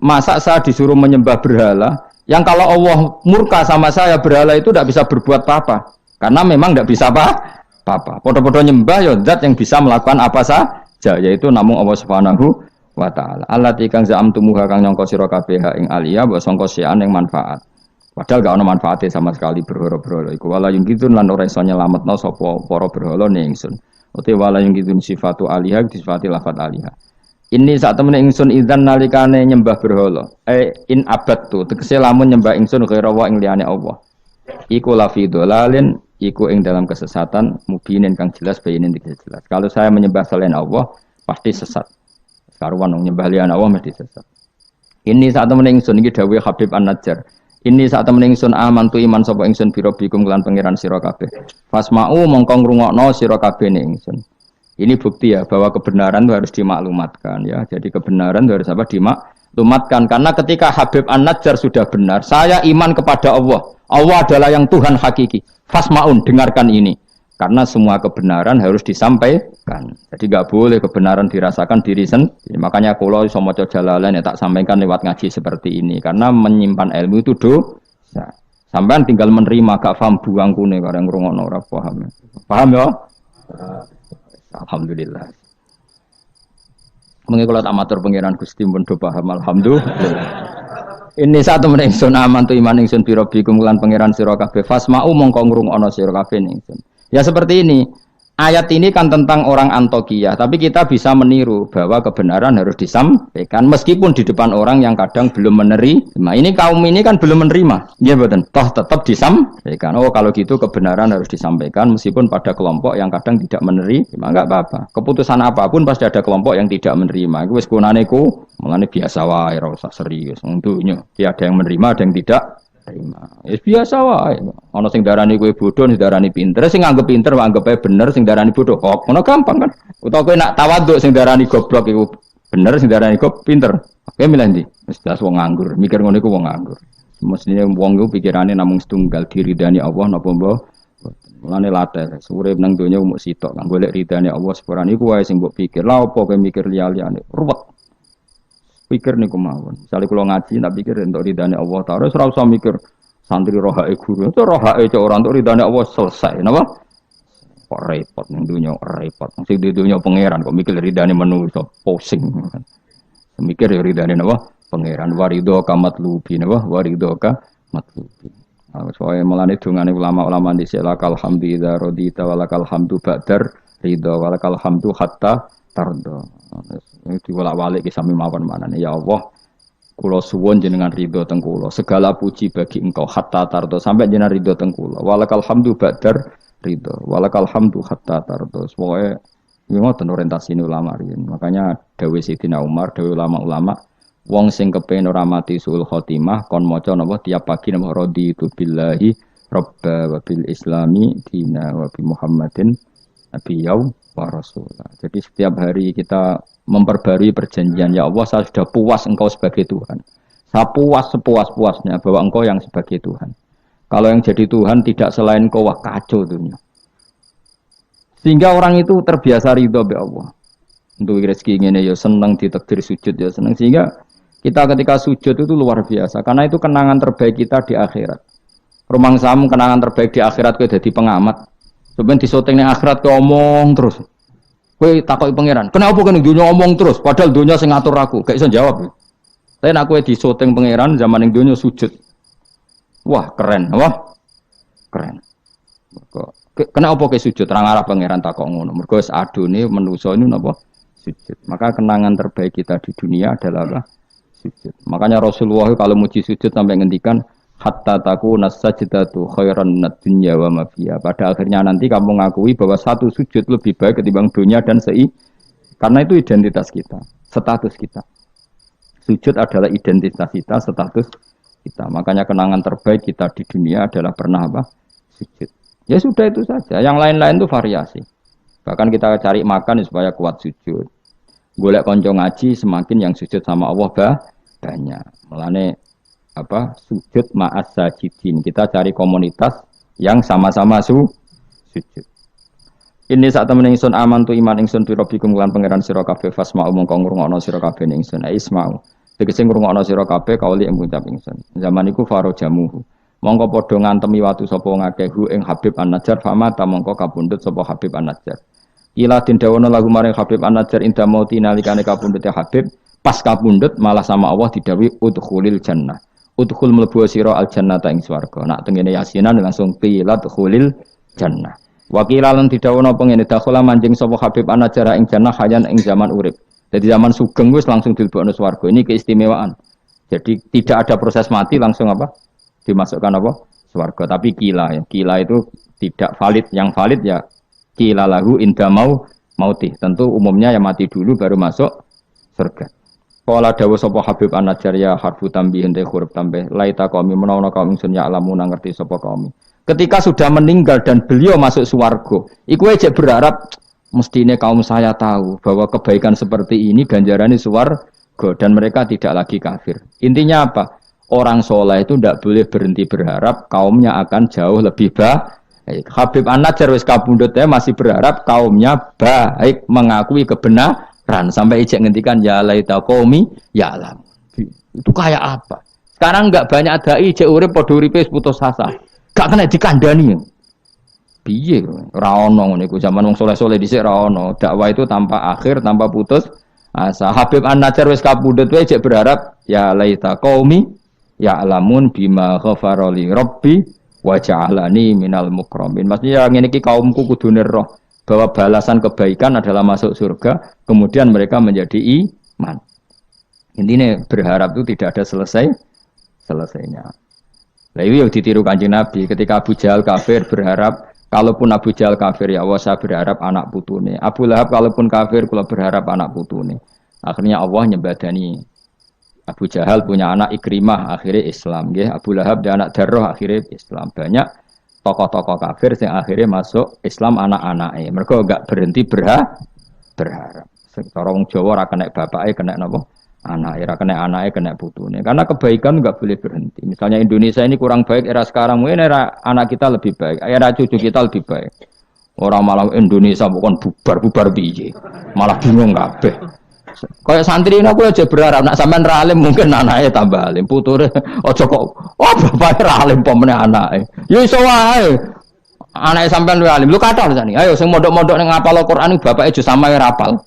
Masa saya disuruh menyembah berhala yang kalau Allah murka sama saya berhala itu tidak bisa berbuat apa-apa karena memang tidak bisa apa-apa. Podo-podo nyembah ya zat yang bisa melakukan apa saja yaitu namung Allah Subhanahu wa taala. Allati kang za'amtumuha kang nyangka sira kabeh ing aliyah mbok sangka sian ing manfaat. Padahal gak ono manfaate sama sekali berhala-berhala iku wala yung kitun lan ora iso nyelametno sapa para berhala ning ingsun. Uti wala yung kitun sifatu alihah disifati lafat alihah. Ini saat temen ingsun idzan nalikane nyembah berhala. In abadtu tegese lamun nyembah ingsun kira wa ing liyane Allah. Iku lafi dolalin iku ing dalam kesesatan mubinin kang jelas bayinin jelas. Kalau saya menyembah selain Allah pasti sesat. Karuan nyembah liyane Allah mesti sesat. Ini saat temen ingsun iki dawuh Habib An-Najjar. Ini saat temen ingsun amantu iman sapa ingsun biro bikum kelan pangeran sira kabeh. Fasma'u mongko ngrungokno sira kabeh ning ingsun. Ini bukti ya bahwa kebenaran itu harus dimaklumatkan ya. Jadi kebenaran itu harus apa? Dimaklumatkan karena ketika Habib An-Najjar sudah benar, saya iman kepada Allah. Allah adalah yang Tuhan hakiki. Fasma'un, dengarkan ini. Karena semua kebenaran harus disampaikan. Jadi enggak boleh kebenaran dirasakan diri sendiri. Makanya kalau iso maca Jalalain ya tak sampaikan lewat ngaji seperti ini karena menyimpan ilmu itu dosa. Sampean tinggal menerima gak paham buangkune kareng ngrungokno ora paham. Paham ya? Alhamdulillah. Mengikuti amatur pengiran Gusti pun do paham alhamdulillah. Ini satu meneng sun aman tu iman ingsun biro bikum lan pangeran sira kabeh fasma'u mongko ngrungokno sira kabeh ingsun. Ya seperti ini. Ayat ini kan tentang orang Antokiyah, tapi kita bisa meniru bahwa kebenaran harus disampaikan meskipun di depan orang yang kadang belum menerima. Ini kaum ini kan belum menerima. Ya betul. Toh tetap disampaikan. Oh kalau gitu kebenaran harus disampaikan meskipun pada kelompok yang kadang tidak menerima, enggak apa-apa. Keputusan apapun pasti ada kelompok yang tidak menerima. Iku wis gunane ku, mulane biasa wae ora usah serius. Untuknya, ada yang menerima, ada yang tidak terima. Ya biasa wae. Ana sing darani kowe bodoh, sing darani pinter, sing nganggep pinter nganggep ae bener, sing darani bodoh kok. Ngono gampang kan. Utawa kowe nak tawaduk sing darani goblok iku bener, sing darani kok pinter. Kowe milih ndi? Wis das wong nganggur, mikir ngono iku wong nganggur. Mestine wong iku pikirane namung setunggal diridani Allah napa mbah. Mulane latar, urip nang donya mung sitok kang golek ridane Allah sepurane iku wae sing mbok pikir. Lah opo kowe mikir liya-liyane? Ruwet. Pikir niku mawon. Misale kula ngaji tak pikir entuk ridane Allah Ta'ala ora usah mikir santri rohake guru. Itu rohake cok ora entuk ridane Allah selesai, napa? Kok repot ning dunya repot. Sing di dunya pangeran kok mikir ridane manusa pusing. Mikir ya ridane napa? Pangeran waridho kamat lubi napa? Waridho ka matlubi. Soale mulane dongane ulama-ulama dhisik lakal hamdu idza radita walakal hamdu ba'dar ridho walakal hamdu hatta tardo. Itu bolak-balik sami mawon manane ya Allah kula suwun jenengan ridho teng kula segala puji bagi engkau hatta tardo sampai jenengan ridho teng kula walakal hamdu ba'dar ridho walakal hamdu hatta tardo pokoke ngoten orientasi ulama riyen makanya dawuh Sayyidina Umar dawuh ulama-ulama wong sing kepengin ora mati suul khotimah kon maca napa tiap pagi napa raditu billahi robba wa bil islami dina wa bi Muhammadin nabiyyu wa rasulah. Jadi setiap hari kita memperbarui perjanjian ya Allah saya sudah puas engkau sebagai Tuhan. Saya puas sepuas-puasnya bahwa engkau yang sebagai Tuhan. Kalau yang jadi Tuhan tidak selain kau, wah kacau dunia. Sehingga orang itu terbiasa ridho be Allah. Untuk rezeki ini ya senang, ditakdir sujud ya senang. Sehingga kita ketika sujud itu luar biasa. Karena itu kenangan terbaik kita di akhirat. Rumang samu kenangan terbaik di akhirat kau jadi pengamat. Sebenarnya di syuting di akhirat kau omong terus. Kau takoi pangeran. Kenapa kan dunia omong terus? Padahal dunia sing ngatur aku. Gak bisa jawab. Tapi aku di syuting pangeran zaman yang dunia sujud. Wah keren, wah keren. Kenapa ke sujud? Terang arah pangeran takok ngono. Mergo adone manusa ini napa sujud. Maka kenangan terbaik kita di dunia adalah apa? Sujud. Makanya Rasulullah kalau muji sujud sampai ngendikan hatta takuna sajdatu khairan minad dunya wa ma fiha. Pada akhirnya nanti kamu mengakui bahwa satu sujud lebih baik ketimbang dunia dan karena itu identitas kita, status kita. Sujud adalah identitas kita, status kita. Makanya kenangan terbaik kita di dunia adalah pernah apa? Sujud. Ya sudah itu saja. Yang lain-lain itu variasi. Bahkan kita cari makan supaya kuat sujud. Golek konco ngaji semakin yang sujud sama Allah banyak. Mulane apa? Sujud ma'as sajidin. Kita cari komunitas yang sama-sama sujud. Ini saat temen ingsun aman tu iman ingsun tu rabbikum lan pangeran sira kabeh fasma'u mongko ngrungokno sira kabeh ingsun. Isma'u. Tegese ngrungokno sira kabeh kauli ing ngucap ingsun. Zaman iku faro jamuhu. Mongko padha ngantemi watu sapa ngakehu ing Habib An-Najjar famata mongko kapundhut sapa Habib An-Najjar. Ila dindawono lagu maring Habib An-Najjar inda mauti nalikane kapundhute Habib pas kapundhut malah sama Allah didhawuhi udkhulil jannah. Udkhul mlebu sira al jannata ing swarga. Nak tengene yasinan langsung qila udkhulil jannah. Wakila lan didhawono pengene dakhala manjing sapa Habib An-Najjar ing jannah hayan ing zaman urip. Jadi zaman sugeng wis langsung dilebokno swarga. Ini keistimewaan. Jadi tidak ada proses mati langsung apa? Dimasukkan apa? Swarga. Tapi kila ya. Kila itu tidak valid. Yang valid ya kila lahu inda mauti. Tentu umumnya yang mati dulu baru masuk surga. Qala dawu sapa Habib An-Najjar ya harfu tambihin te huruf tambah. Laita qaumi menawa kaum ingsun ya alamu ngerti sapa kaum. Ketika sudah meninggal dan beliau masuk swarga, iku aja berharap mestinya kaum saya tahu bahwa kebaikan seperti ini ganjarannya swarga dan mereka tidak lagi kafir. Intinya apa? Orang soleh itu tidak boleh berhenti berharap kaumnya akan jauh lebih baik. Habib An-Najjar wis kapundhutnya masih berharap kaumnya baik, mengakui kebenaran sampai ijek ngendikan ya laita qaumi ya alam. Itu kayak apa? Sekarang enggak banyak dai ijek urip padha uripe putus asa. Gak kena dikandani. Piye ora ono ngene iku zaman wong saleh-saleh dhisik ora ono. Dakwah itu tanpa akhir, tanpa putus asa. Habib An-Najjar wis kapundhut wae cek berharap ya laita qaumi ya alamun bima ghafara li rabbi wa ja'alani minal mukramin. Maksudnya ngene iki kaumku kudune roh bahwa balasan kebaikan adalah masuk surga, kemudian mereka menjadi iman. Intinya berharap itu tidak ada selesainya. Lah itu yang ditiru Kanjeng Nabi ketika Abu Jahal kafir berharap kalaupun Abu Jahal kafir ya Allah saya berharap anak putune. Abu Lahab kalaupun kafir kula berharap anak putune. Akhirnya Allah nyembadani Abu Jahal punya anak Ikrimah akhirnya Islam nggih. Abu Lahab dan anak Darrah akhirnya Islam. Banyak tokoh-tokoh kafir yang akhirnya masuk Islam anak-anake. Mereka enggak berhenti berharap. Cara wong Jawa ora kena bapake kena napa? Anak era kena anaknya kena putune. Karena kebaikan enggak boleh berhenti. Misalnya Indonesia ini kurang baik era sekarang, mungkin era anak kita lebih baik, era cucu kita lebih baik. Orang malah Indonesia bukan bubar piye. Malah bingung kabeh. Kayak santri ini aku aja berharap nak sampean ra alim mungkin anaknya tambah alim, puture aja kok bapake ra alim pomene anake. Ya iso wae. Anake sampean luwih alim. Lu kathah jane. Ayo sing mondok-mondok ning ngapal Al-Qur'an bapake aja samae rapal.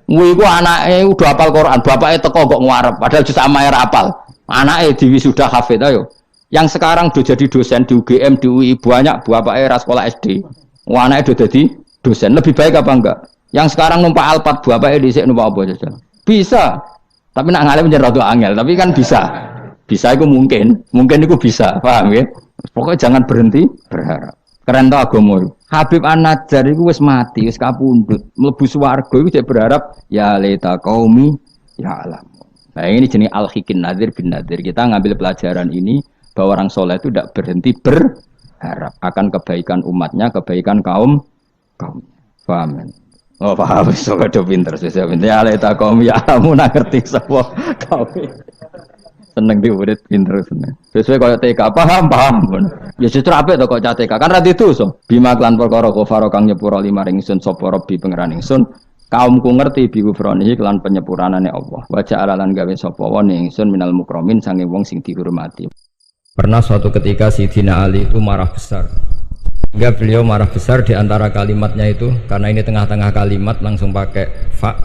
Kuwi ku anake udah hafal Quran, bapake teko kok nguarep padahal jus samae ra hafal. Anake diwisuda hafid ayo. Yang sekarang udah jadi dosen di UGM, di UI banyak bapake ra sekolah SD. Anake udah jadi dosen. Lebih baik apa enggak? Yang sekarang numpak Alphard bapake dhisik numpak apa saja. Bisa. Tapi nak ngalim nyer rada angel, tapi kan bisa. Bisa itu mungkin itu bisa, paham ya? Pokoknya jangan berhenti berharap. Keren to agama. Habib An-Najjar iku wis mati, wis kapundhut, mlebu swarga iku cek berharap ya laita qaumi ya alam. Nah, ini jenis al-hikin nadir bin nadir. Kita ngambil pelajaran ini bahwa orang soleh itu tidak berhenti berharap akan kebaikan umatnya, kebaikan kaumnya. Paham? Oh, paham. So kado pinter, saya pinter. Ya laita qaumi ya alam, ngerti sapa kaum. Seneng di murid pinter seneng. Sesuai kaya TK paham. Ya justru apik to kok cah TK kan ra didosa. Bima klan perkara kafaro kang nyepuro limaring ingsun sapa Rabbi pangeran ingsun. Kaumku ngerti bi gufronihi klan penyepuranane Allah. Wa ja'ala lan gawe sapa wa ingsun minal mukramin sange wong sing dihormati. Pernah suatu ketika Sidina Ali itu marah besar. Hingga beliau marah besar di antara kalimatnya itu karena ini tengah-tengah kalimat langsung pakai fa.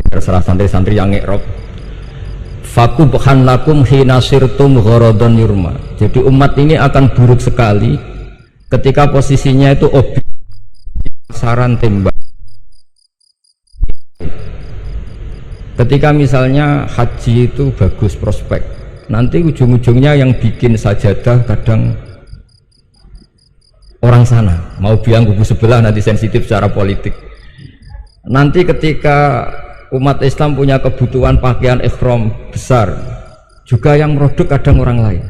Terserah santri-santri yang ngikrab. Fakubhan lakum hina sirtum gharadun yurma. Jadi umat ini akan buruk sekali ketika posisinya itu objek saran tembak. Ketika misalnya haji itu bagus prospek, nanti ujung-ujungnya yang bikin sajadah kadang orang sana, mau bilang kubu sebelah nanti sensitif secara politik. Nanti ketika umat Islam punya kebutuhan pakaian ihram besar, juga yang merodok kadang orang lain.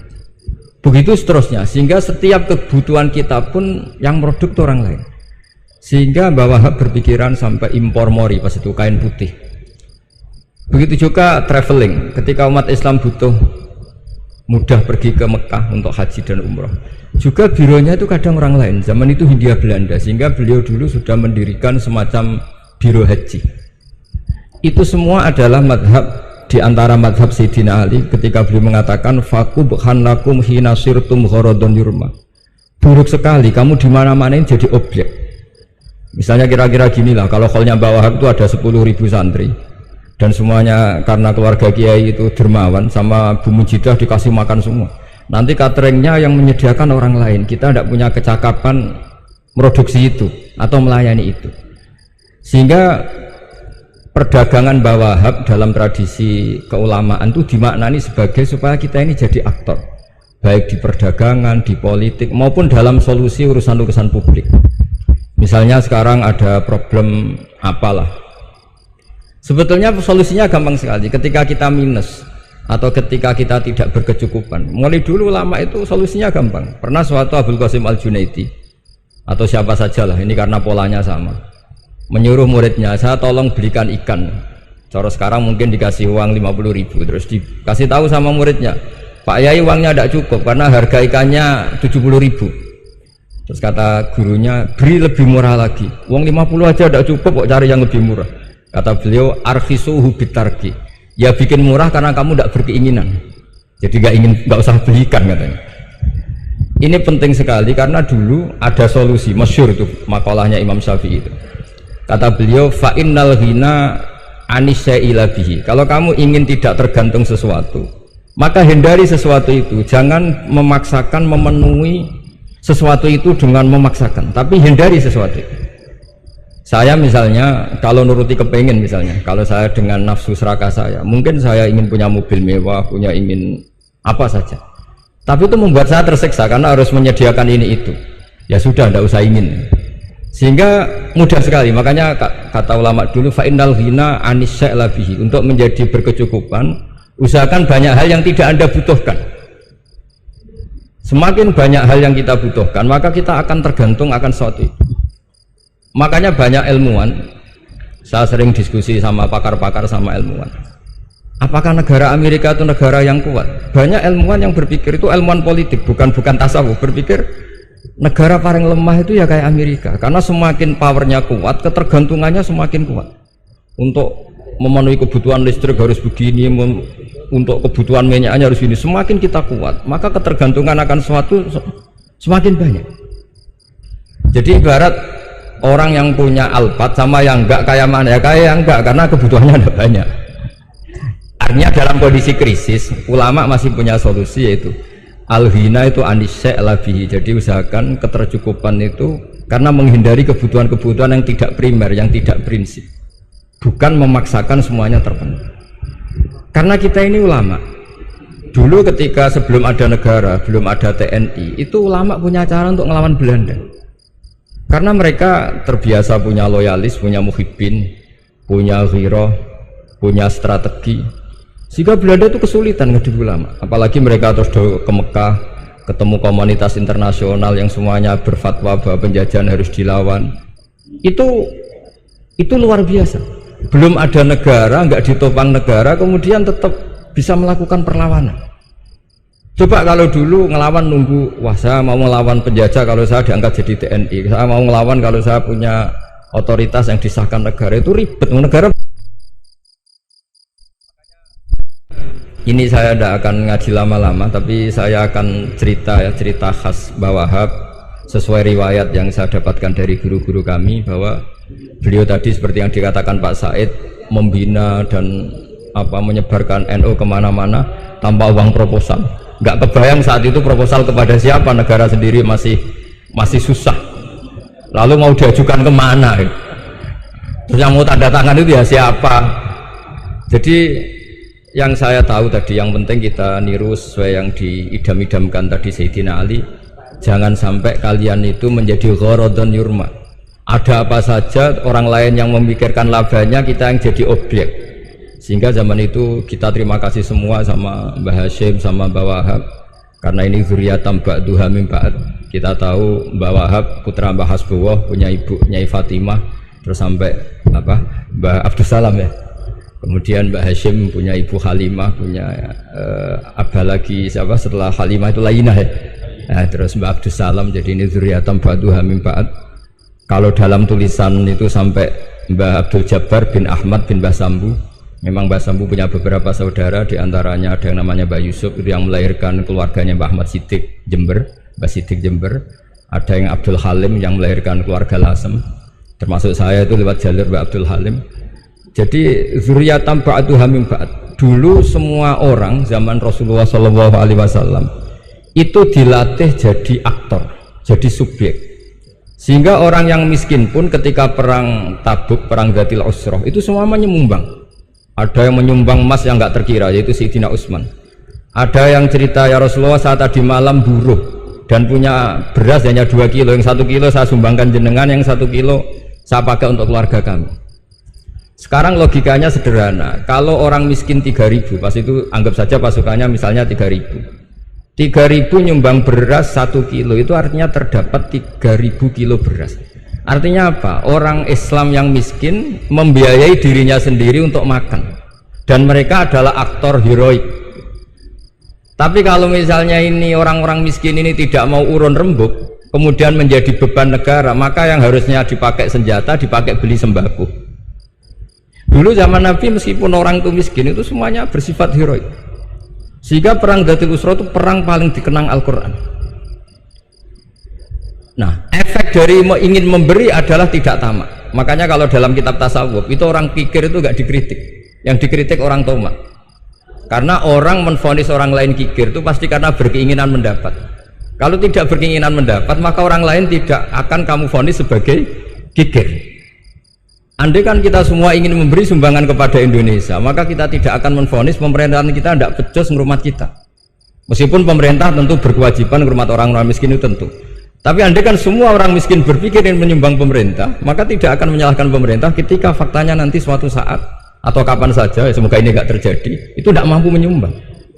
Begitu seterusnya, sehingga setiap kebutuhan kita pun yang merodok itu orang lain. Sehingga Mbah Wahab berpikiran sampai impor mori pas itu kain putih. Begitu juga traveling, ketika umat Islam butuh mudah pergi ke Mekah untuk haji dan umroh, juga bironya itu kadang orang lain. Zaman itu Hindia Belanda, sehingga beliau dulu sudah mendirikan semacam biro haji. Itu semua adalah madhab di antara madhab Sayyidina Ali ketika beliau mengatakan fakubhan lakum hina sirtum gharadun yurma. Buruk sekali kamu di mana-mana ini jadi objek. Misalnya kira-kira gini lah, kalau kholnya Mbah Wahab itu ada 10.000 santri dan semuanya karena keluarga kiai itu dermawan sama Bu Mujidah dikasih makan semua. Nanti cateringnya yang menyediakan orang lain, kita tidak punya kecakapan produksi itu atau melayani itu. Sehingga perdagangan Mbah Wahab dalam tradisi keulamaan itu dimaknani sebagai supaya kita ini jadi aktor, baik di perdagangan, di politik maupun dalam solusi urusan-urusan publik. Misalnya sekarang ada problem apalah, sebetulnya solusinya gampang sekali. Ketika kita minus atau ketika kita tidak berkecukupan, mulai dulu ulama itu solusinya gampang. Pernah suatu Abdul Qasim Al-Junaidi atau siapa sajalah, ini karena polanya sama, menyuruh muridnya, saya tolong belikan ikan. Cara sekarang mungkin dikasih uang 50.000, terus dikasih tahu sama muridnya, Pak Yai uangnya tidak cukup karena harga ikannya 70.000. Terus kata gurunya, beri lebih murah lagi, uang 50 aja tidak cukup kok, cari yang lebih murah. Kata beliau, arkhisuhu bitarki, ya bikin murah karena kamu tidak berkeinginan, jadi nggak usah belikan katanya. Ini penting sekali karena dulu ada solusi masyhur itu makalahnya Imam Syafi'i itu. Kata beliau, fa innal ghina anisyaila bihi. Kalau kamu ingin tidak tergantung sesuatu, maka hindari sesuatu itu. Jangan memaksakan memenuhi sesuatu itu dengan memaksakan, tapi hindari sesuatu itu. Saya misalnya kalau nuruti kepengen, misalnya kalau saya dengan nafsu serakah saya, mungkin saya ingin punya mobil mewah, punya ingin apa saja, tapi itu membuat saya tersiksa karena harus menyediakan ini itu. Ya sudah, tidak usah ingin. Sehingga mudah sekali. Makanya kata ulama dulu, fa innal ghina anisyaila bihi. Untuk menjadi berkecukupan, usahakan banyak hal yang tidak Anda butuhkan. Semakin banyak hal yang kita butuhkan, maka kita akan tergantung akan sesuatu. Makanya banyak ilmuwan, saya sering diskusi sama pakar-pakar sama ilmuwan, apakah negara Amerika itu negara yang kuat? Banyak ilmuwan yang berpikir itu ilmuwan politik, bukan tasawuf, berpikir negara paling lemah itu ya kayak Amerika, karena semakin powernya kuat, ketergantungannya semakin kuat. Untuk memenuhi kebutuhan listrik harus begini, untuk kebutuhan minyaknya harus ini. Semakin kita kuat, maka ketergantungan akan sesuatu semakin banyak. Jadi ibarat orang yang punya Alphard sama yang enggak, kayak mana ya? Kayak yang enggak, karena kebutuhannya ada banyak. Artinya dalam kondisi krisis, ulama masih punya solusi, yaitu al-ghina itu anisyaila bihi. Jadi usahakan ketercukupan itu karena menghindari kebutuhan-kebutuhan yang tidak primer, yang tidak prinsip, bukan memaksakan semuanya terpenuhi. Karena kita ini ulama, dulu ketika sebelum ada negara, belum ada TNI, itu ulama punya cara untuk ngelawan Belanda. Karena mereka terbiasa punya loyalis, punya muhibbin, punya ghirah, punya strategi. Sehingga Belanda itu kesulitan ngedidik ulama. Apalagi mereka terus ke Mekah, ketemu komunitas internasional yang semuanya berfatwa bahwa penjajahan harus dilawan. Itu luar biasa. Belum ada negara, nggak ditopang negara, kemudian tetap bisa melakukan perlawanan. Coba kalau dulu ngelawan nunggu, wah saya mau ngelawan penjajah kalau saya diangkat jadi TNI, saya mau ngelawan kalau saya punya otoritas yang disahkan negara, itu ribet. Negara ini saya tidak akan ngaji lama-lama, tapi saya akan cerita khas Mbah Wahab sesuai riwayat yang saya dapatkan dari guru-guru kami, bahwa beliau tadi seperti yang dikatakan Pak Said, membina dan menyebarkan NU kemana-mana tanpa uang proposal. Nggak kebayang saat itu proposal kepada siapa, negara sendiri masih susah, lalu mau diajukan kemana, terus yang mau tanda tangan itu ya siapa. Jadi yang saya tahu tadi, yang penting kita niru sesuai yang diidam-idamkan tadi Sayyidina Ali. Jangan sampai kalian itu menjadi gharadun yurma, ada apa saja orang lain yang memikirkan labanya, kita yang jadi objek. Sehingga zaman itu kita terima kasih semua sama Mbah Hashim sama Mbah Wahab, karena ini zuriyatam ba'duha min ba'd. Kita tahu Mbah Wahab putra Mbah Hasbullah, punya ibu Nyai Fatimah, terus sampai Mbah Abdus Salam ya. Kemudian Mbah Hashim punya ibu Halimah, punya lagi siapa setelah Halimah itu Lainah ya. Nah, terus Mbah Abdus Salam, jadi ini zuriyatam ba'duha min ba'd. Kalau dalam tulisan itu sampai Mbah Abdul Jabbar bin Ahmad bin Mbah Sambu. Memang Mbah Sambu punya beberapa saudara, diantaranya ada yang namanya Mbah Yusuf, itu yang melahirkan keluarganya Mbah Ahmad Siddiq Jember, Mbah Siddiq Jember. Ada yang Abdul Halim yang melahirkan keluarga Lasem, termasuk saya itu lewat jalur Mbah Abdul Halim. Jadi zuriyatam ba'duha min ba'd. Dulu semua orang zaman Rasulullah SAW itu dilatih jadi aktor, jadi subjek. Sehingga orang yang miskin pun ketika perang Tabuk, perang Dzatil Usrah, itu semua menyumbang. Ada yang menyumbang emas yang nggak terkira, yaitu Sayyidina Utsman. Ada yang cerita, ya Rasulullah saat tadi malam buruh dan punya beras hanya 2 kilo, yang 1 kilo saya sumbangkan jenengan, yang 1 kilo saya pakai untuk keluarga kami. Sekarang logikanya sederhana, kalau orang miskin 3.000, pas itu anggap saja pasukannya misalnya 3.000 nyumbang beras 1 kilo, itu artinya terdapat 3.000 kilo beras. Artinya apa? Orang Islam yang miskin membiayai dirinya sendiri untuk makan, dan mereka adalah aktor heroik. Tapi kalau misalnya ini orang-orang miskin ini tidak mau urun rembuk, kemudian menjadi beban negara, maka yang harusnya dipakai senjata dipakai beli sembako. Dulu zaman Nabi meskipun orang itu miskin, itu semuanya bersifat heroik. Sehingga perang Dzatil Usrah itu perang paling dikenang Al-Quran. Nah, efek dari ingin memberi adalah tidak tamak. Makanya kalau dalam kitab tasawuf itu orang pikir itu gak dikritik, yang dikritik orang tomak. Karena orang menvonis orang lain kikir itu pasti karena berkeinginan mendapat. Kalau tidak berkeinginan mendapat, maka orang lain tidak akan kamu vonis sebagai kikir. Andai kan kita semua ingin memberi sumbangan kepada Indonesia, maka kita tidak akan menvonis pemerintahan kita tidak becus ngurmat kita. Meskipun pemerintah tentu berkewajiban ngurmat orang-orang miskin itu tentu. Tapi andai kan semua orang miskin berpikir ingin menyumbang pemerintah, maka tidak akan menyalahkan pemerintah ketika faktanya nanti suatu saat atau kapan saja, semoga ini tidak terjadi, itu tidak mampu menyumbang.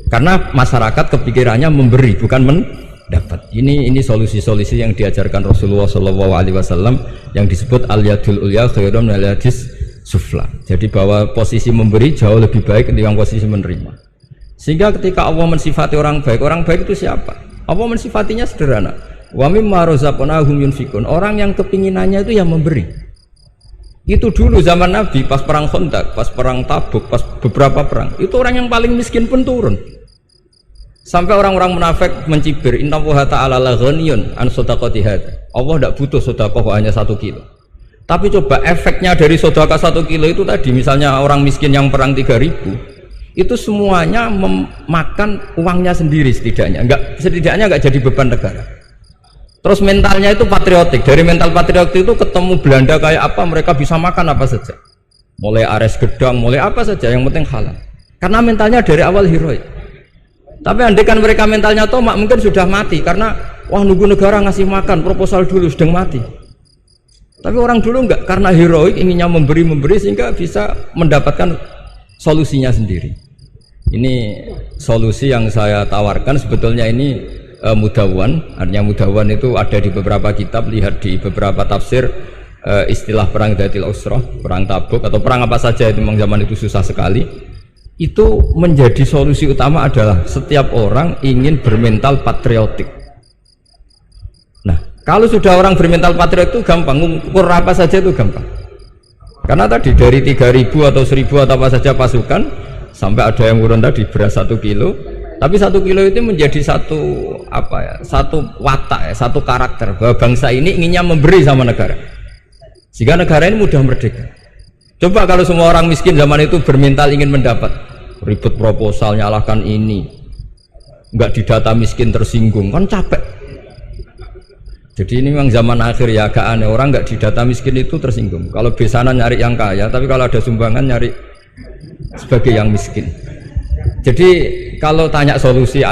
Karena masyarakat kepikirannya memberi, bukan mendapat. Ini solusi-solusi yang diajarkan Rasulullah SAW yang disebut al-yadul ulya khairun minal yadis sufla. Jadi bahwa posisi memberi jauh lebih baik ketimbang posisi menerima. Sehingga ketika Allah mensifati orang baik itu siapa? Allah mensifatinya sederhana. Wa mimma razaqnahum yunfikun. Orang yang kepinginannya itu yang memberi. Itu dulu zaman Nabi, pas perang Khandaq, pas perang Tabuk, pas beberapa perang, itu orang yang paling miskin pun turun. Sampai orang-orang munafik mencibir, innallaha ta'ala la ghaniyun an shadaqati hadza. Allah tidak butuh sedekah hanya 1 kilo. Tapi coba efeknya dari sedekah 1 kilo itu tadi, misalnya orang miskin yang perang 3.000, itu semuanya memakan uangnya sendiri setidaknya enggak jadi beban negara. Terus mentalnya itu patriotik. Dari mental patriotik itu ketemu Belanda kayak apa, mereka bisa makan apa saja. Mulai ares gedang, mulai apa saja, yang penting halal. Karena mentalnya dari awal heroik. Tapi andai kan mereka mentalnya tomak, mungkin sudah mati. Karena wah nunggu negara ngasih makan, proposal dulu sedang mati. Tapi orang dulu enggak, karena heroik inginnya memberi sehingga bisa mendapatkan solusinya sendiri. Ini solusi yang saya tawarkan sebetulnya ini mudawwan. Artinya mudawwan itu ada di beberapa kitab, lihat di beberapa tafsir istilah perang Dzatil Usrah, perang Tabuk atau perang apa saja itu memang zaman itu susah sekali. itu menjadi solusi utama adalah setiap orang ingin bermental patriotik. Nah, kalau sudah orang bermental patriotik itu gampang, ukur apa saja itu gampang. Karena tadi dari 3.000 atau 1.000 atau apa saja pasukan sampai ada yang urun tadi beras 1 kilo, tapi 1 kilo itu menjadi satu apa ya, satu watak ya, satu karakter bahwa bangsa ini inginnya memberi sama negara, sehingga negara ini mudah merdeka. Coba kalau semua orang miskin zaman itu bermental ingin mendapat, ribut proposal, nyalahkan ini, nggak didata miskin tersinggung, kan capek. Jadi ini memang zaman akhir ya, agak aneh, orang nggak didata miskin itu tersinggung. Kalau besanan nyari yang kaya, tapi kalau ada sumbangan nyari sebagai yang miskin. Jadi kalau tanya solusi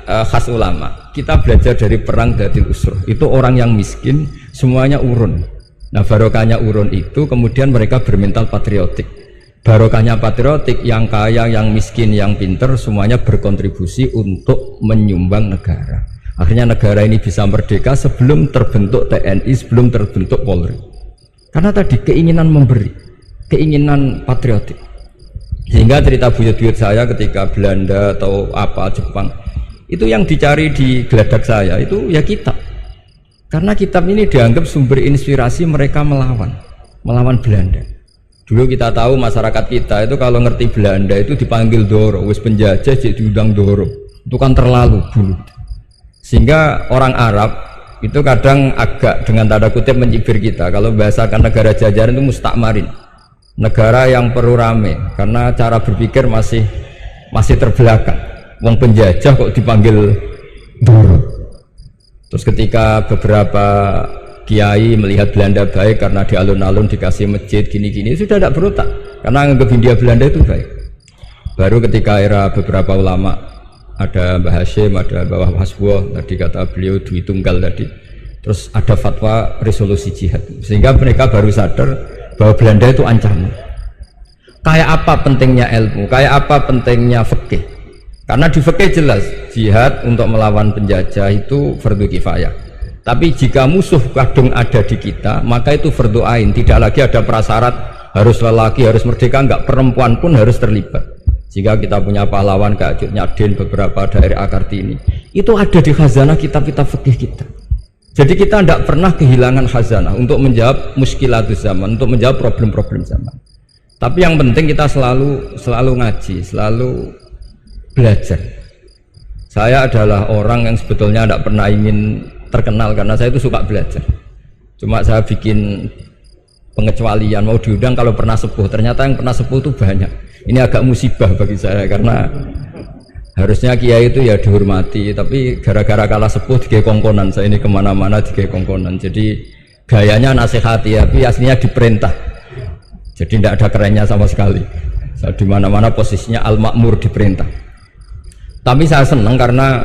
khas ulama, kita belajar dari perang Dhatil Usroh. Itu orang yang miskin semuanya urun. Nah, barokahnya urun itu kemudian mereka bermental patriotik. Barokahnya patriotik, yang kaya, yang miskin, yang pinter semuanya berkontribusi untuk menyumbang negara. Akhirnya negara ini bisa merdeka sebelum terbentuk TNI, sebelum terbentuk Polri. Karena tadi keinginan memberi, keinginan patriotik. Sehingga cerita buyut-buyut saya ketika Belanda atau apa Jepang, itu yang dicari di geladak saya itu ya kitab. Karena kitab ini dianggap sumber inspirasi mereka melawan Belanda. Dulu kita tahu masyarakat kita itu kalau ngerti Belanda itu dipanggil Doro, wis penjajah jadi diundang Doro. Itu kan terlalu dulu. Sehingga orang Arab itu kadang agak dengan tanda kutip mencibir kita kalau bahasakan negara jajahan itu mustakmarin, negara yang perlu rame karena cara berpikir masih terbelakang. Wong penjajah kok dipanggil Doro. Terus ketika beberapa kiai melihat Belanda baik karena di alun-alun dikasih masjid gini-gini, sudah tidak berotak karena anggap Hindia Belanda itu baik. Baru ketika era beberapa ulama, ada Mbah Hashim, ada Mbah Hasbuh, tadi kata beliau Dwi Tunggal tadi, terus ada fatwa resolusi jihad, sehingga mereka baru sadar bahwa Belanda itu ancaman. Kayak apa pentingnya ilmu, kayak apa pentingnya fikih. Karena di fikih jelas jihad untuk melawan penjajah itu fardu kifayah. Tapi jika musuh kadung ada di kita, maka itu fardu ain. Tidak lagi ada prasyarat harus lelaki, harus merdeka, enggak, perempuan pun harus terlibat. Jika kita punya pahlawan kayak Cut Nyadin, beberapa daerah Kartini, itu ada di khazanah kitab-kitab fikih kita. Jadi kita tidak pernah kehilangan khazanah untuk menjawab muskilatus zaman, untuk menjawab problem-problem zaman. Tapi yang penting kita selalu ngaji, selalu belajar. Saya adalah orang yang sebetulnya tidak pernah ingin terkenal karena saya itu suka belajar. Cuma saya bikin pengecualian, mau diundang kalau pernah sepuh. Ternyata yang pernah sepuh itu banyak. Ini agak musibah bagi saya karena harusnya kiai itu ya dihormati, tapi gara-gara kalah sepuh digawe kongkonan. Saya ini kemana-mana digawe kongkonan. Jadi gayanya nasihati, tapi aslinya diperintah. Jadi tidak ada kerennya sama sekali. Saya di mana-mana posisinya al-makmur, diperintah. Tapi saya senang karena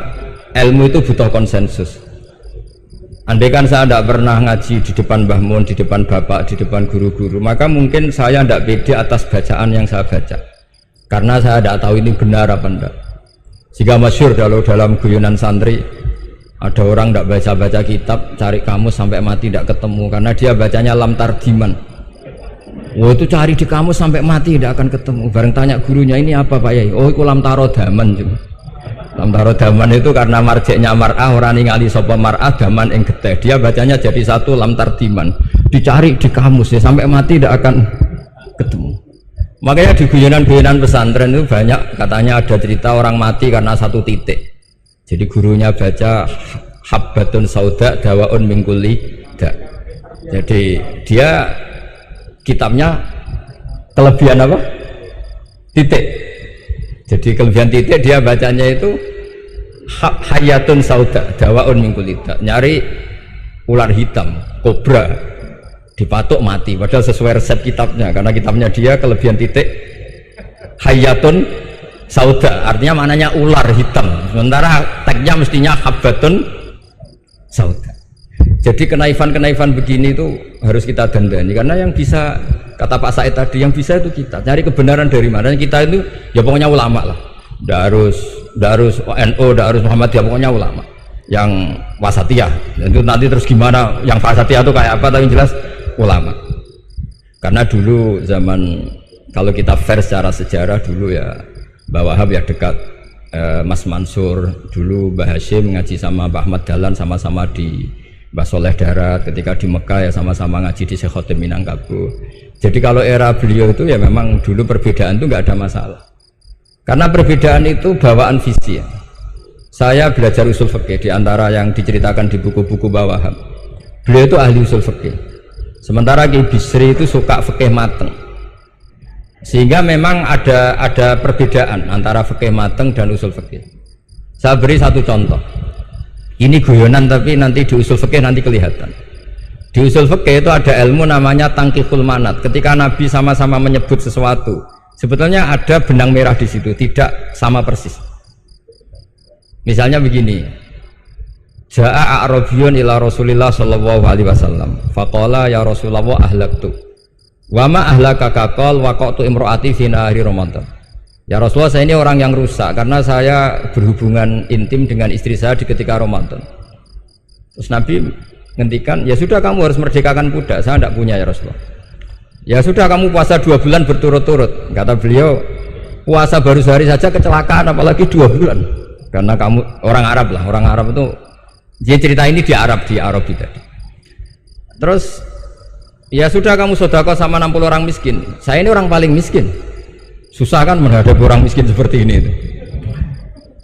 ilmu itu butuh konsensus. Andai kan saya tidak pernah ngaji di depan Mbah Mun, di depan bapak, di depan guru-guru, maka mungkin saya tidak pede atas bacaan yang saya baca. Karena saya tidak tahu ini benar apa enggak. Jika masyhur kalau dalam guyonan santri, ada orang tidak baca-baca kitab, cari kamus sampai mati tidak ketemu, karena dia bacanya lam tardiman. Wah, itu cari di kamus sampai mati tidak akan ketemu. Bareng tanya gurunya, ini apa Pak Yai? Oh, itu lam tarodaman juga. Lam tarodaman itu karena marjeknya mar'ah, orang ningali sapa mar'ah daman ing getih. Dia bacanya jadi satu lam tardiman. Dicari di kamus ya sampai mati tidak akan ketemu. Makanya di guyonan-guyonan pesantren itu banyak katanya ada cerita orang mati karena satu titik. Jadi gurunya baca habbatun sauda dawaun min kulli da. Jadi dia kitabnya kelebihan apa? Titik. Jadi kelebihan titik dia bacanya itu hayatun sauda dawaun min kulli da. Nyari ular hitam, kobra, dipatuk mati, padahal sesuai resep kitabnya, karena kitabnya dia kelebihan titik hayatun sauda, artinya maknanya ular hitam, sementara tagnya mestinya habbatun sauda. Jadi kenaifan-kenaifan begini itu harus kita dandani, karena yang bisa, kata Pak Said tadi, yang bisa itu kita cari kebenaran dari mana. Kita itu ya pokoknya ulama lah, tidak harus NU, tidak harus Muhammadiyah, pokoknya ulama yang wasatiyah. Itu nanti terus gimana yang wasatiyah itu kayak apa, tapi jelas ulama. Karena dulu zaman, kalau kita fair secara sejarah dulu ya, Mbah Wahab ya dekat Mas Mansur, dulu Mbah Hashim ngaji sama Mbah Ahmad Dahlan sama-sama di Mbah Soleh Darat, ketika di Mekah ya sama-sama ngaji di Syekh Khotim Minangkabau. Jadi kalau era beliau itu ya memang dulu perbedaan itu nggak ada masalah, karena perbedaan itu bawaan visi ya. Saya belajar usul fikih di antara yang diceritakan di buku-buku Mbah Wahab, beliau itu ahli usul fikih, sementara Ki Bisri itu suka fikih mateng. Sehingga memang ada perbedaan antara fikih mateng dan usul fikih. Saya beri satu contoh. Ini guyonan tapi nanti di usul fikih nanti kelihatan. Di usul fikih itu ada ilmu namanya tangkihul manat. Ketika Nabi sama-sama menyebut sesuatu, sebetulnya ada benang merah di situ, tidak sama persis. Misalnya begini. Ja'a a'rabiyun ila Rasulillah sallallahu alaihi wasallam. Faqala ya Rasulullah ahlaktu. Wa ma ahlaka kaqal waqatu imraati fi nahari Ramadan. Ya Rasulullah, saya ini orang yang rusak karena saya berhubungan intim dengan istri saya di ketika Ramadan. Terus Nabi ngendikan, ya sudah kamu harus merdekakan budak, saya tidak punya ya Rasulullah. Ya sudah kamu puasa 2 bulan berturut-turut. Kata beliau, puasa baru sehari saja kecelakaan apalagi 2 bulan. Karena kamu orang Arab lah, orang Arab itu dia cerita ini di Arabi tadi. Terus ya sudah kamu sedekah sama 60 orang miskin. Saya ini orang paling miskin. Susah kan menghadapi orang miskin seperti ini itu.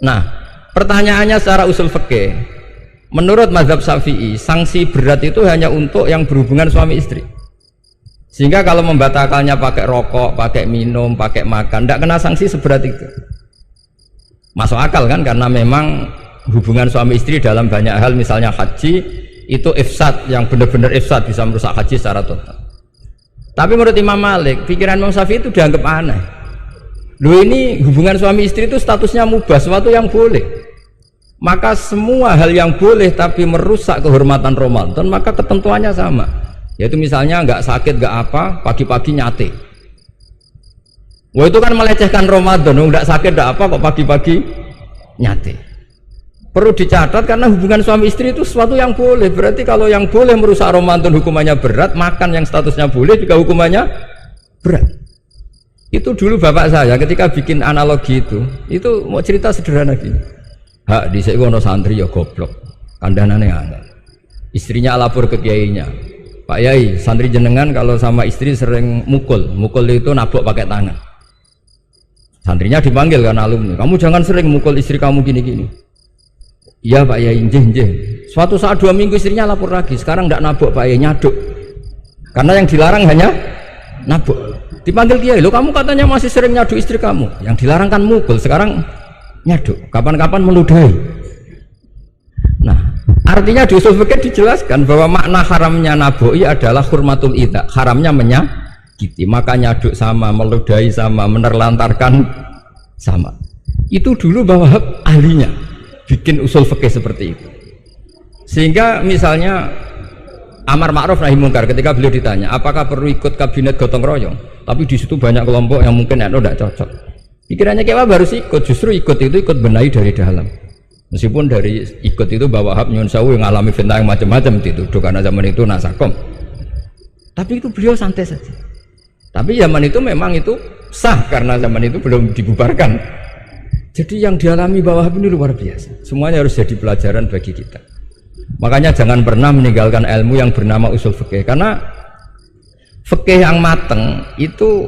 Nah, pertanyaannya secara usul fikih, menurut mazhab Syafi'i, sanksi berat itu hanya untuk yang berhubungan suami istri. Sehingga kalau membatalkannya pakai rokok, pakai minum, pakai makan, tidak kena sanksi seberat itu. Masuk akal kan, karena memang hubungan suami istri dalam banyak hal, misalnya haji, itu ifsad, yang benar-benar ifsad, bisa merusak haji secara total. Tapi menurut Imam Malik, pikiran Imam Syafi'i itu dianggap aneh. Loh, ini hubungan suami istri itu statusnya mubah, sesuatu yang boleh. Maka semua hal yang boleh tapi merusak kehormatan Ramadan, maka ketentuannya sama. Yaitu misalnya nggak sakit, nggak apa, pagi-pagi nyate. Wah, itu kan melecehkan Ramadan, nggak sakit, nggak apa, kok pagi-pagi nyate. Perlu dicatat karena hubungan suami istri itu sesuatu yang boleh. Berarti kalau yang boleh merusak Ramadan hukumannya berat, makan yang statusnya boleh juga hukumannya berat. Itu dulu bapak saya ketika bikin analogi itu mau cerita sederhana gini. Hak di ono santri ya goblok, kandhanane angel. Istrinya lapor ke kiainya. Pak Yai, santri jenengan kalau sama istri sering mukul itu nabok pakai tangan. Santrinya dipanggil kan alumni, kamu jangan sering mukul istri kamu gini-gini. Iya Pak Yai, njeh. Suatu saat 2 minggu istrinya lapor lagi, sekarang tidak nabok Pak Yai, nyaduk. Karena yang dilarang hanya nabok. Dipanggil Kiai, lo kamu katanya masih sering nyaduk istri kamu. Yang dilarang kan mukul, sekarang nyaduk. Kapan-kapan meludahi. Nah, artinya di usul fikih dijelaskan bahwa makna haramnya naboi adalah hurmatul idza, haramnya menyakiti. Maka nyaduk sama, meludahi sama, menerlantarkan sama. Itu dulu bahwa ahlinya bikin usul fikih seperti itu. Sehingga misalnya amar ma'ruf nahi mungkar, ketika beliau ditanya apakah perlu ikut kabinet gotong royong, tapi di situ banyak kelompok yang mungkin tidak cocok. Pikirannya kayak harus ikut, justru ikut benahi dari dalam. Meskipun dari ikut itu Mbah Wahab nyun sewu yang ngalami fitnah yang macam-macam dituduh karena zaman itu nasakom. Tapi itu beliau santai saja. Tapi zaman itu memang itu sah karena zaman itu belum dibubarkan. Jadi yang dialami Mbah Wahab ini luar biasa. Semuanya harus jadi pelajaran bagi kita. Makanya jangan pernah meninggalkan ilmu yang bernama usul fikih, karena fikih yang mateng itu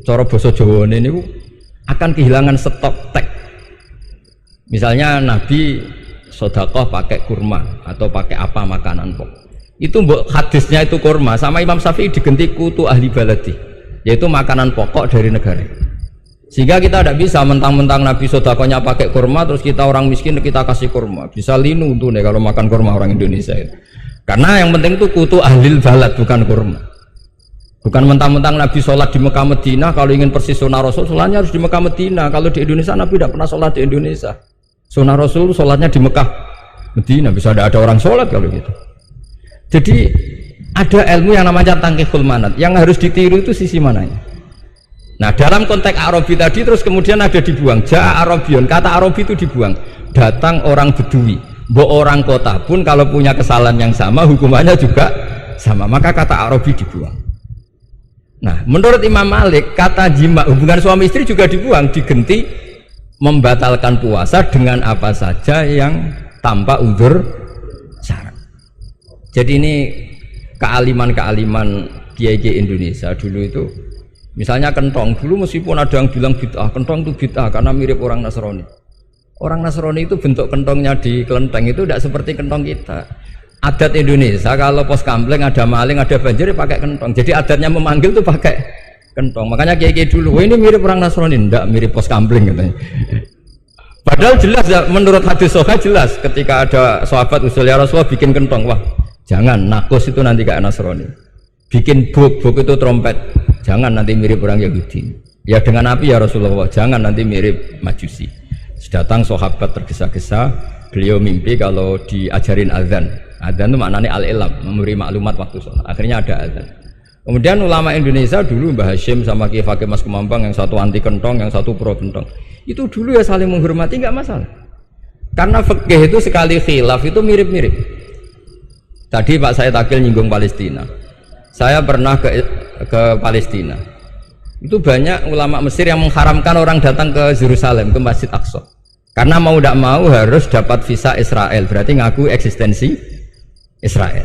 cara basa Jawa ini akan kehilangan stok teks. Misalnya Nabi sedekah pakai kurma atau pakai apa makanan pokok. Itu hadisnya itu kurma, sama Imam Syafi'i digenti kutu ahli baladi, yaitu makanan pokok dari negara. Sehingga kita tidak bisa mentang-mentang Nabi sedekahnya pakai kurma terus kita orang miskin kita kasih kurma. Bisa linu tuh nih kalau makan kurma orang Indonesia itu. Karena yang penting itu kutu ahlil balad, bukan kurma. Bukan mentang-mentang Nabi sholat di Mekah Medina, kalau ingin persis sunnah Rasul, sholatnya harus di Mekah Medina. Kalau di Indonesia Nabi tidak pernah sholat di Indonesia. Sunnah Rasul sholatnya di Mekah Medina, bisa ada orang sholat kalau gitu. Jadi ada ilmu yang namanya tangkihul manat, yang harus ditiru itu sisi mananya. Nah dalam konteks Arabi tadi terus kemudian ada dibuang, Ja'a Arabion, kata Arabi itu dibuang. Datang orang Bedui, orang kota pun kalau punya kesalahan yang sama hukumannya juga sama, maka kata Arabi dibuang. Nah menurut Imam Malik kata jima, hubungan suami istri juga dibuang, digenti membatalkan puasa dengan apa saja yang tanpa udzur syarat. Jadi ini kealiman kiai-kiai Indonesia dulu itu, misalnya kentong, dulu meskipun ada yang bilang bid'ah, kentong itu bid'ah karena mirip orang Nasrani. Orang Nasrani itu bentuk kentongnya di kelenteng itu tidak seperti kentong kita. Adat Indonesia kalau pos kampleng ada maling, ada banjir pakai kentong. Jadi adatnya memanggil tuh pakai kentong. Makanya kiai-kiai dulu, wah ini mirip orang Nasrani, enggak mirip pos kampleng katanya. Padahal jelas ya, menurut hadis sahih jelas ketika ada sahabat usul ya Rasulullah bikin kentong, wah jangan, nakus itu nanti kayak Nasrani. Bikin buk itu trompet, jangan nanti mirip orang Yahudi. Ya dengan api ya Rasulullah, jangan nanti mirip Majusi. Datang sahabat tergesa-gesa, beliau mimpi kalau diajarin azan. Azan itu maknanya al-ilam, memberi maklumat waktu sholat. Akhirnya ada azan. Kemudian ulama Indonesia dulu Mbah Hashim sama Kiai Fakih Mas Kemampang, yang satu anti kentong, yang satu pro kentong. Itu dulu ya saling menghormati, nggak masalah. Karena fikih itu sekali khilaf itu mirip-mirip. Tadi Pak Said Akil nyinggung Palestina. Saya pernah ke Palestina. Itu banyak ulama Mesir yang mengharamkan orang datang ke Yerusalem, ke Masjid Aqsa. Karena mau tidak mau harus dapat visa Israel, berarti ngaku eksistensi Israel.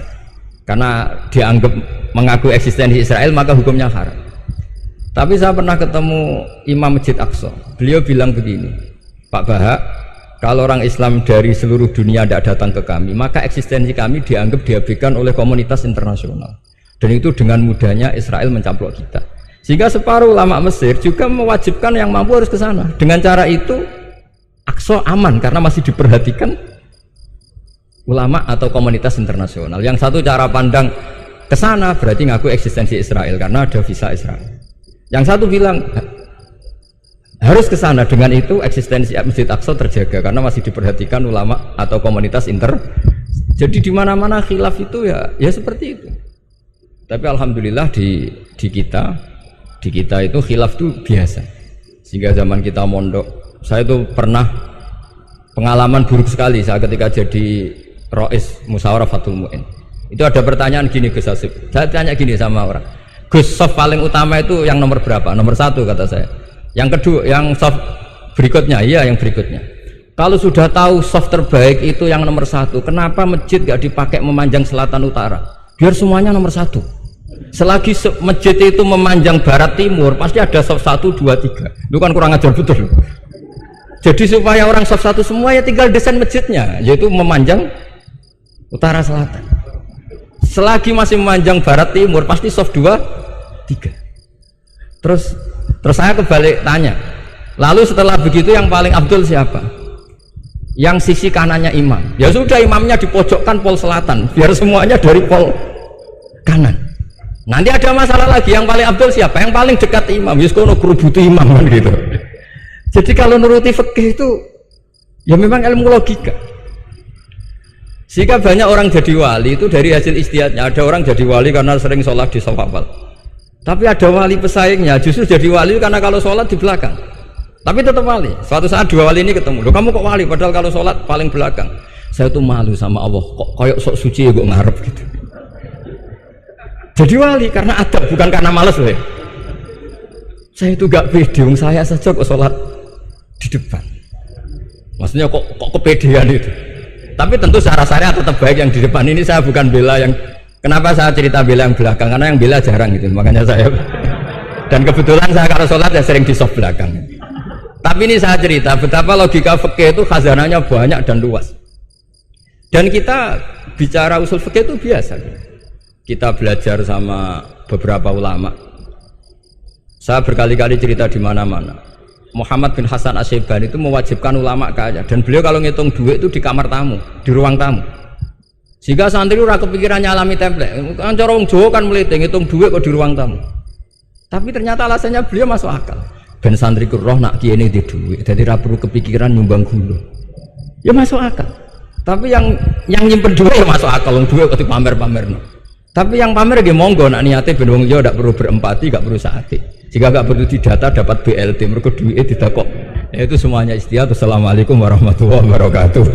Karena dianggap mengaku eksistensi Israel maka hukumnya haram. Tapi saya pernah ketemu Imam Masjid Aqsa. Beliau bilang begini, Pak Bahak, kalau orang Islam dari seluruh dunia tidak datang ke kami, maka eksistensi kami dianggap diabaikan oleh komunitas internasional. Dan itu dengan mudahnya Israel mencaplok kita. Sehingga separuh ulama Mesir juga mewajibkan yang mampu harus ke sana. Dengan cara itu Aqsa aman karena masih diperhatikan ulama atau komunitas internasional. Yang satu cara pandang ke sana berarti ngaku eksistensi Israel karena ada visa Israel. Yang satu bilang harus ke sana, dengan itu eksistensi Masjid Aqsa terjaga karena masih diperhatikan ulama atau komunitas Jadi di mana-mana khilaf itu ya seperti itu. Tapi alhamdulillah di kita itu khilaf itu biasa. Sehingga zaman kita mondok, saya itu pernah pengalaman buruk sekali saya ketika jadi Rois Musyawarah Fathul Mu'in. Itu ada pertanyaan gini Gus Hasib. Saya tanya gini sama orang, Gus, soft paling utama itu yang nomor berapa? Nomor 1 kata saya. Yang kedua, yang soft berikutnya, iya yang berikutnya. Kalau sudah tahu soft terbaik itu yang nomor 1, kenapa masjid gak dipakai memanjang selatan utara? Biar semuanya nomor 1. Selagi masjid itu memanjang barat timur, pasti ada soft 1, 2, 3. Itu kan kurang ajar betul. Jadi supaya orang soft 1 semua ya tinggal desain masjidnya, yaitu memanjang utara selatan. Selagi masih memanjang barat timur, pasti soft 2, 3. Terus saya kebalik tanya, lalu setelah begitu yang paling abdul siapa? Yang sisi kanannya imam. Ya sudah, imamnya dipojokkan pol selatan, biar semuanya dari pol kanan. Nanti ada masalah lagi, yang paling abdul siapa? Yang paling dekat imam. Yuskono kerubutu imam kan gitu. Jadi kalau nuruti fikih itu ya memang ilmu logika. Sehingga banyak orang jadi wali itu dari hasil ijtihadnya. Ada orang jadi wali karena sering sholat di shaf awal. Tapi ada wali pesaingnya justru jadi wali karena kalau sholat di belakang. Tapi tetap wali. Suatu saat dua wali ini ketemu. Loh, kamu kok wali? Padahal kalau sholat paling belakang. Saya tuh malu sama Allah. Kok kayak sok suci ya kok ngarep gitu. Jadi wali karena adab, bukan karena malas loh ya. Saya itu gak pede, saya saja kok sholat di depan. Maksudnya kok kepedean itu. Tapi tentu secara syariat tetap baik yang di depan. Ini saya bukan bela yang, kenapa saya cerita bela yang belakang, karena yang bela jarang gitu, makanya saya. Dan kebetulan saya kalau sholat ya sering di soft belakang. Tapi ini saya cerita betapa logika fikih itu khazanahnya banyak dan luas. Dan kita bicara usul fikih itu biasa. Kita belajar sama beberapa ulama. Saya berkali-kali cerita di mana-mana. Muhammad bin Hasan Asy-Syaibani itu mewajibkan ulama kaya, dan beliau kalau ngitung duit itu di kamar tamu, di ruang tamu. Sehingga santri ora kepikiran nyalami template. Kan cara wong Jawa kan mlete ngitung duit kok di ruang tamu. Tapi ternyata alasannya beliau masuk akal. Ben santri ku roh nak kiye ini di duit, dadi ora perlu kepikiran nyumbang gula. Ya masuk akal. Tapi yang nyimpen duit ya masuk akal, wong duit kok dipamer-pamerno. Tapi yang pamer nggih monggo, nak niate ben wong yo ndak perlu berempati, gak perlu sakit. Jika gak perlu didata dapat BLT, mergo duitnya didakok. Itu semuanya istihad. Assalamualaikum warahmatullahi wabarakatuh.